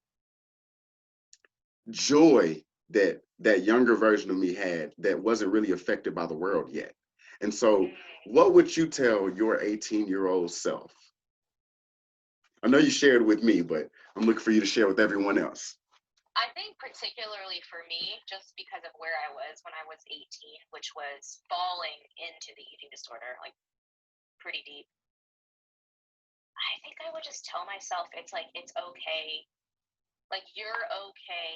joy that that younger version of me had that wasn't really affected by the world yet. And so, what would you tell your 18-year-old self? I know you shared with me, but I'm looking for you to share with everyone else. I think particularly for me, just because of where I was when I was 18, which was falling into the eating disorder, like pretty deep. I think I would just tell myself it's okay. Like, you're okay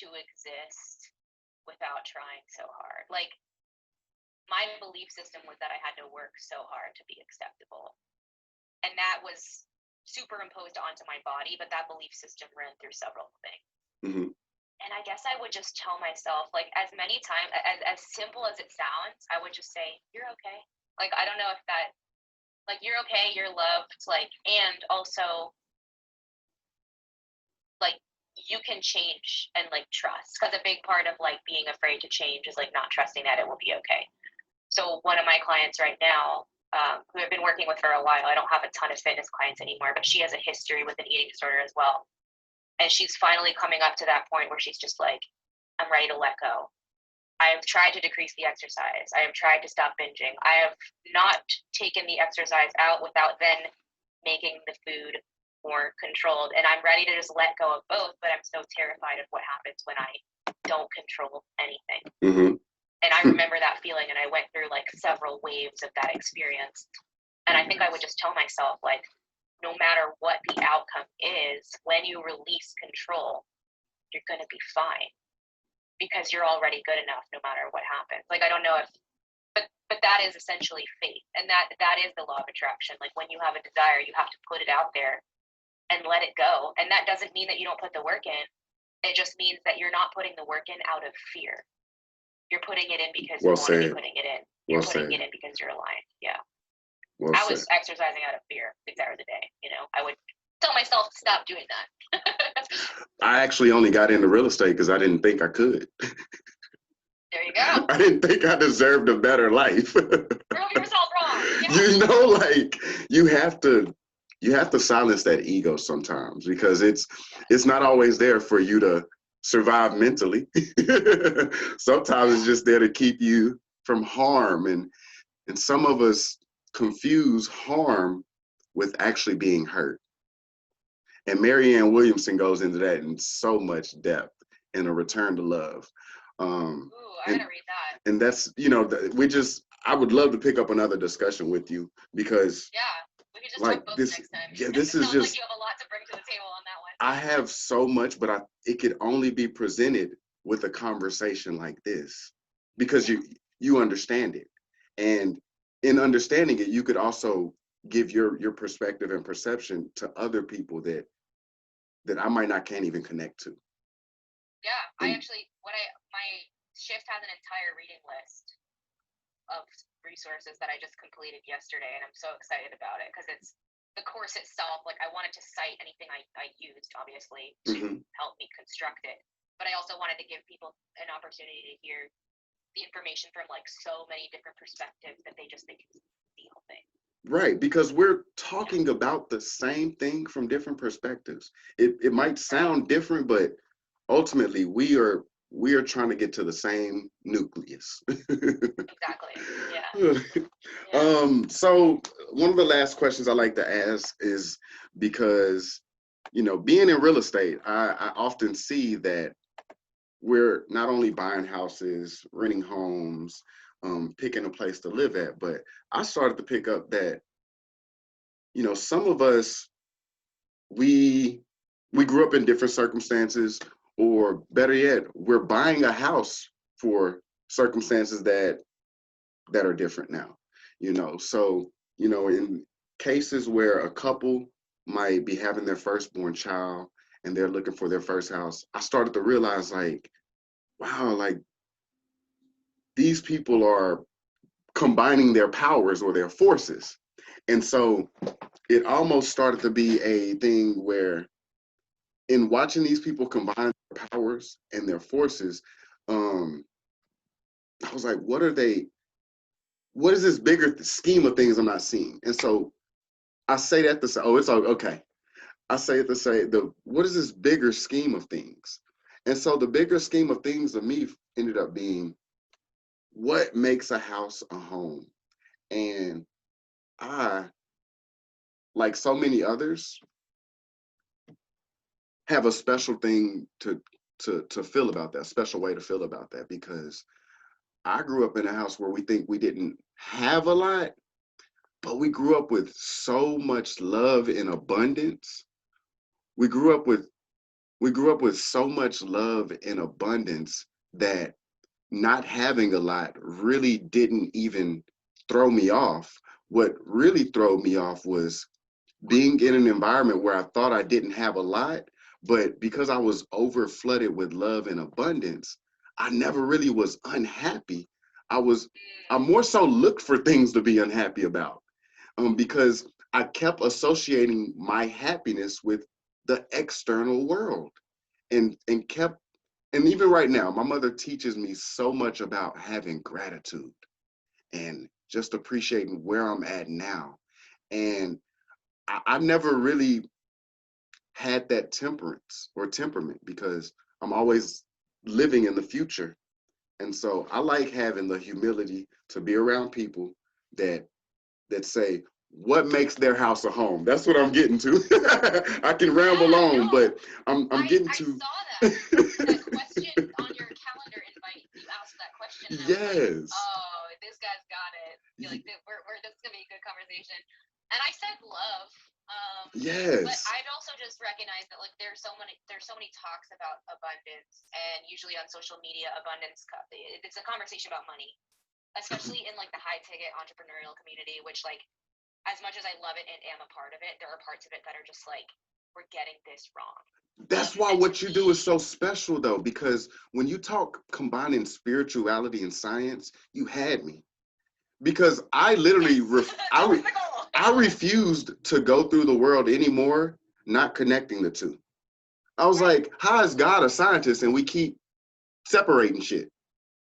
to exist without trying so hard. Like, my belief system was that I had to work so hard to be acceptable. And that was superimposed onto my body, but that belief system ran through several things. Mm-hmm. And I guess I would just tell myself, like, as many times, as simple as it sounds, I would just say, you're okay. Like, I don't know if that, like, you're okay, you're loved, like, and also, like, you can change and, like, trust. Because a big part of, like, being afraid to change is, like, not trusting that it will be okay. So one of my clients right now, who I've been working with for a while, I don't have a ton of fitness clients anymore, but she has a history with an eating disorder as well. And she's finally coming up to that point where she's just like, I'm ready to let go. I have tried to decrease the exercise. I have tried to stop binging. I have not taken the exercise out without then making the food more controlled. And I'm ready to just let go of both, but I'm so terrified of what happens when I don't control anything. Mm-hmm. And I remember that feeling, and I went through like several waves of that experience. And I think I would just tell myself, like, no matter what the outcome is, when you release control, you're going to be fine because you're already good enough no matter what happens. Like, I don't know if, but that is essentially faith. And that is the law of attraction. Like, when you have a desire, you have to put it out there and let it go. And that doesn't mean that you don't put the work in. It just means that you're not putting the work in out of fear. You're putting it in because you want to be putting it in. You're putting it in because you're aligned. Yeah. I was exercising out of fear 6 hours a day. I would tell myself to stop doing that. I actually only got into real estate because I didn't think I could. There you go. I didn't think I deserved a better life. Prove yourself wrong. Yeah. Like, you have to silence that ego sometimes, because it's not always there for you to survive mentally. Sometimes it's just there to keep you from harm, and some of us confuse harm with actually being hurt. And Marianne Williamson goes into that in so much depth in A Return to Love. Ooh, I gotta read that. And that's, I would love to pick up another discussion with you, because we could just like talk this, next time. yeah, this is Sounds just, like you have a lot to bring to the table on that one. I have so much, but it could only be presented with a conversation like this, because you understand it. And in understanding it, you could also give your perspective and perception to other people that I can't even connect to. Yeah, I actually, my shift has an entire reading list of resources that I just completed yesterday, and I'm so excited about it because it's the course itself. Like, I wanted to cite anything I used, obviously, to help me construct it, but I also wanted to give people an opportunity to hear the information from like so many different perspectives that they just think it's the whole thing. Right, because we're talking about the same thing from different perspectives. It might sound different, but ultimately we are trying to get to the same nucleus. Exactly. Yeah. So one of the last questions I like to ask is, because being in real estate, I often see that we're not only buying houses, renting homes, picking a place to live at, but I started to pick up that some of us, we grew up in different circumstances, or better yet, we're buying a house for circumstances that are different now. So in cases where a couple might be having their firstborn child and they're looking for their first house, I started to realize like, wow, like these people are combining their powers or their forces. And so it almost started to be a thing where in watching these people combine their powers and their forces, um, I was like, what is this bigger scheme of things I'm not seeing? And so I say that to say, oh, it's all okay. I say it to say, what is this bigger scheme of things? And so the bigger scheme of things to me ended up being what makes a house a home. And I, like so many others, have a special thing to feel about that, special way to feel about that, because I grew up in a house where we think we didn't have a lot, but we grew up with so much love and abundance. We grew up with so much love and abundance that not having a lot really didn't even throw me off. What really threw me off was being in an environment where I thought I didn't have a lot, but because I was over flooded with love and abundance, I never really was unhappy. I more so looked for things to be unhappy about, because I kept associating my happiness with the external world, and kept, and even right now, my mother teaches me so much about having gratitude and just appreciating where I'm at now. And I never really had that temperance or temperament because I'm always living in the future. And so I like having the humility to be around people that say what makes their house a home. That's what I'm getting to. I can ramble on, but I'm getting to. I saw that question on your calendar invite. You asked that question, and I was Yes. like, "Oh, this guy's got it." You're like, this is gonna be a good conversation. And I said love. Yes. But I'd also just recognize that like there's so many talks about abundance, and usually on social media, abundance it's a conversation about money, especially in like the high ticket entrepreneurial community, which like as much as I love it and am a part of it, there are parts of it that are just like, we're getting this wrong. That's why what you do is so special though, because when you talk combining spirituality and science, you had me. Because I literally, I refused to go through the world anymore, not connecting the two. I was like, how is God a scientist and we keep separating shit?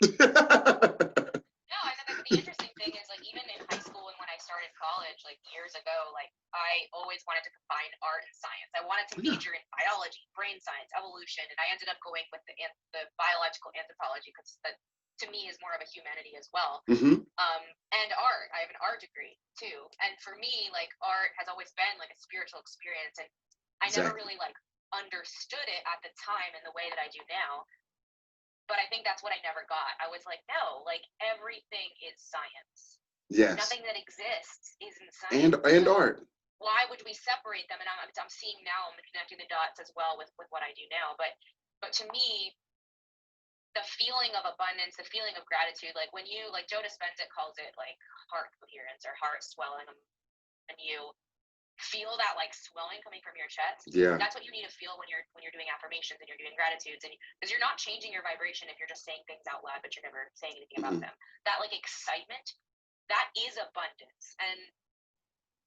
No, I think the interesting thing is like even in high school and when I started college like years ago, like I always wanted to combine art and science. I wanted to major in biology, brain science, evolution, and I ended up going with the biological anthropology because that to me is more of a humanity as well. Mm-hmm. And art. I have an art degree too, and for me, like art has always been like a spiritual experience, and I never really like understood it at the time in the way that I do now. But I think that's what I never got. I was like, no, like everything is science. Yes. Nothing that exists isn't science. And art. Why would we separate them? And I'm seeing now, I'm connecting the dots as well with what I do now. But to me, the feeling of abundance, the feeling of gratitude, like when you, like Joe Dispenza calls it like heart coherence or heart swelling, and you feel that like swelling coming from your chest. Yeah. That's what you need to feel when you're doing affirmations and you're doing gratitudes, and because you're not changing your vibration if you're just saying things out loud but you're never saying anything about them. That like excitement, that is abundance. And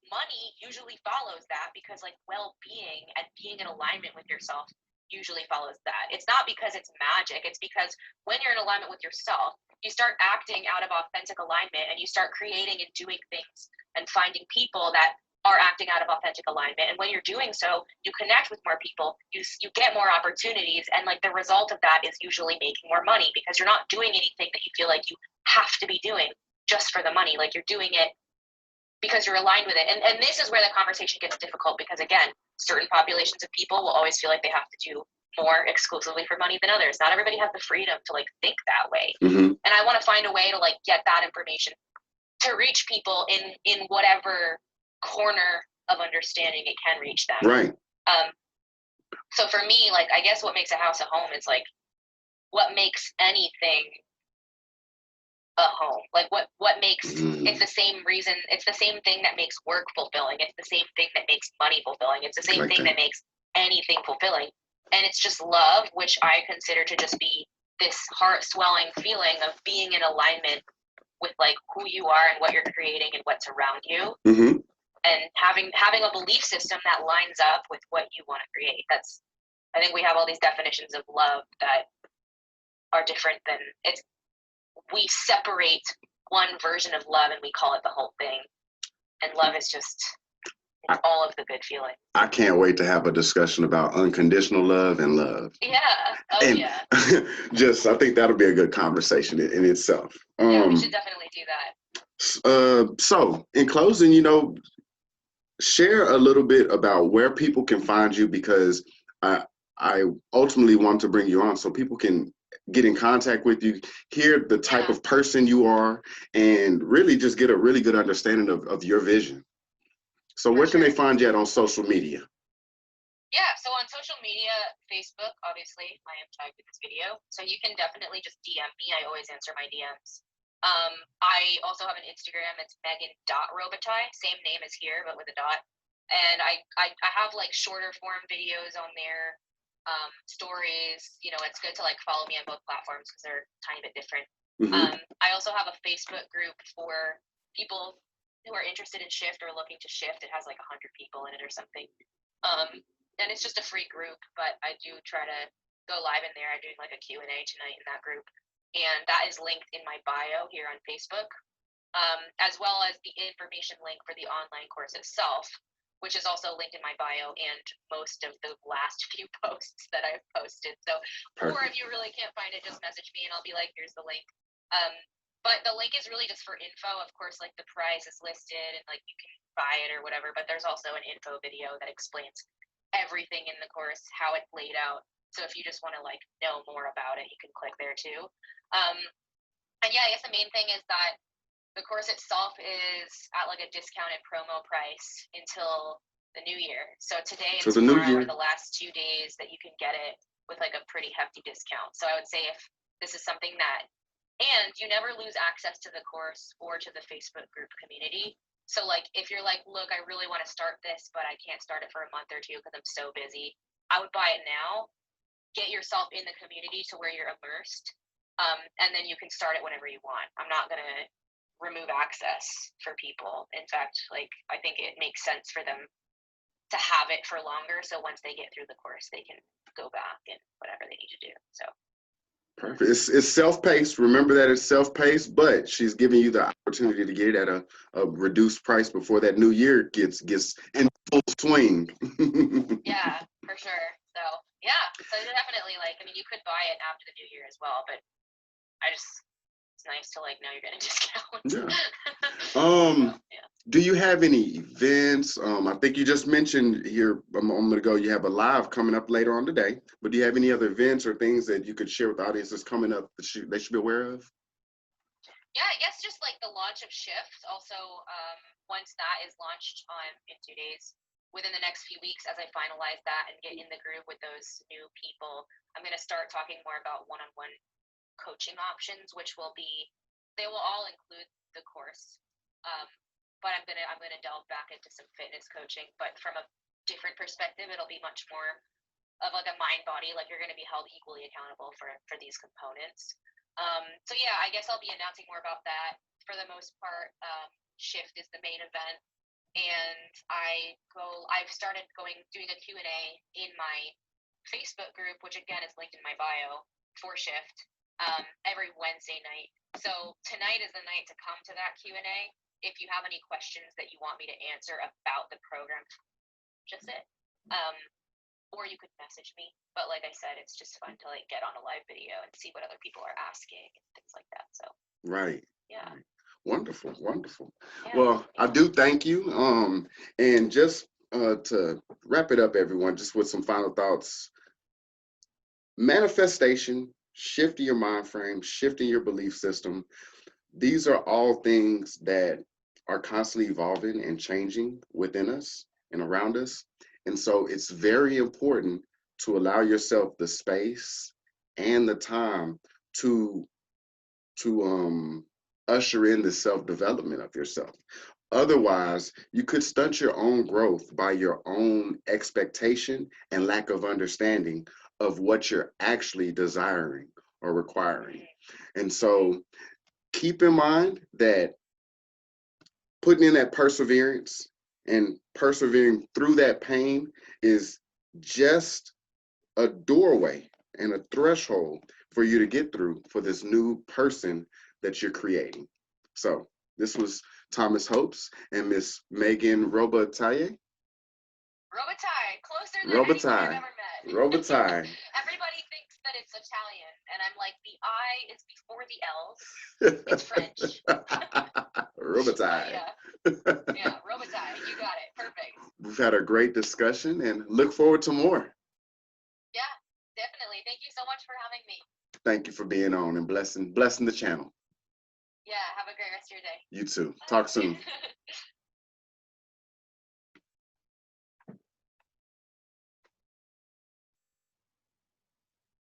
money usually follows that because like well-being and being in alignment with yourself usually follows that. It's not because it's magic, it's because when you're in alignment with yourself, you start acting out of authentic alignment and you start creating and doing things and finding people that are acting out of authentic alignment. And when you're doing so, you connect with more people, you get more opportunities, and like the result of that is usually making more money because you're not doing anything that you feel like you have to be doing just for the money. Like you're doing it because you're aligned with it. And this is where the conversation gets difficult because again, certain populations of people will always feel like they have to do more exclusively for money than others. Not everybody has the freedom to like think that way. Mm-hmm. And I want to find a way to like get that information to reach people in whatever corner of understanding it can reach them. Right. So for me, like I guess what makes a house a home is like what makes anything a home. Like what makes Mm. it's the same reason, it's the same thing that makes work fulfilling. It's the same thing that makes money fulfilling. It's the same Like thing that. that makes anything fulfilling. And it's just love, which I consider to just be this heart swelling feeling of being in alignment with like who you are and what you're creating and what's around you. Mm-hmm. And having a belief system that lines up with what you want to create. That's, I think we have all these definitions of love that are different than it's, we separate one version of love and we call it the whole thing. And love is just, it's all of the good feeling. I can't wait to have a discussion about unconditional love and love. Yeah. Oh, and yeah. I think that'll be a good conversation in itself. Yeah, we should definitely do that. So in closing, you know, share a little bit about where people can find you, because I ultimately want to bring you on so people can get in contact with you, hear the type of person you are, and really just get a really good understanding of your vision. So where can they find you at on social media? Yeah, so on social media, Facebook, obviously, I am tagged with this video. So you can definitely just DM me. I always answer my DMs. I also have an Instagram. It's Megan.Robitaille, same name as here, but with a dot. And I have like shorter form videos on there, stories. You know, it's good to like follow me on both platforms because they're a tiny bit different. Mm-hmm. I also have a Facebook group for people who are interested in shift or looking to shift. It has like 100 people in it or something. And it's just a free group, but I do try to go live in there. I'm doing like a Q&A tonight in that group. And that is linked in my bio here on Facebook, as well as the information link for the online course itself, which is also linked in my bio and most of the last few posts that I've posted. So, or if you really can't find it, just message me and I'll be like, here's the link. But the link is really just for info. Of course, like the price is listed and like you can buy it or whatever, but there's also an info video that explains everything in the course, how it's laid out. So if you just want to like know more about it, you can click there too. And yeah, I guess the main thing is that the course itself is at like a discounted promo price until the new year. So today and tomorrow are the last 2 days that you can get it with like a pretty hefty discount. So I would say if this is something that, and you never lose access to the course or to the Facebook group community. So like if you're like, look, I really want to start this, but I can't start it for a month or two because I'm so busy, I would buy it now, get yourself in the community to where you're immersed, and then you can start it whenever you want. I'm not going to remove access for people. In fact, like I think it makes sense for them to have it for longer. So once they get through the course, they can go back and whatever they need to do. So. Perfect. It's self-paced. Remember that it's self-paced, but she's giving you the opportunity to get it at a reduced price before that new year gets in full swing. Yeah, for sure. So yeah, so definitely like, I mean, you could buy it after the new year as well, but it's nice to like know you're getting a discount. Yeah. Do you have any events? I think you just mentioned here a moment ago you have a live coming up later on today, but do you have any other events or things that you could share with the audience that's coming up that they should be aware of? Yeah, I guess just like the launch of Shift. Also, once that is launched in 2 days, within the next few weeks, as I finalize that and get in the groove with those new people, I'm going to start talking more about one-on-one coaching options, which they will all include the course. But I'm gonna delve back into some fitness coaching, but from a different perspective. It'll be much more of like a mind body, like you're going to be held equally accountable for these components. So yeah, I guess I'll be announcing more about that. For the most part, Shift is the main event, and I've started doing a Q&A in my Facebook group, which again is linked in my bio for Shift, every Wednesday night. So tonight is the night to come to that Q&A. If you have any questions that you want me to answer about the program, just it. Or you could message me. But like I said, it's just fun to like get on a live video and see what other people are asking and things like that. So right. Yeah. Right. Wonderful. Yeah, well, yeah. I do thank you. And just to wrap it up, everyone, just with some final thoughts. Manifestation, shifting your mind frame, shifting your belief system. These are all things that are constantly evolving and changing within us and around us. And so it's very important to allow yourself the space and the time to usher in the self-development of yourself. Otherwise, you could stunt your own growth by your own expectation and lack of understanding of what you're actually desiring or requiring. And so keep in mind that putting in that perseverance and persevering through that pain is just a doorway and a threshold for you to get through for this new person that you're creating. So this was Thomas Hopes and Miss Megan Robitaille. Robitaille, closer than anyone I've ever met. Robitaille. Everybody thinks that it's Italian, and I'm like, the I is before the L. It's French. Robitaille. Yeah, Robitaille. You got it. Perfect. We've had a great discussion and look forward to more. Yeah, definitely. Thank you so much for having me. Thank you for being on and blessing the channel. Yeah, have a great rest of your day. You too. Talk soon.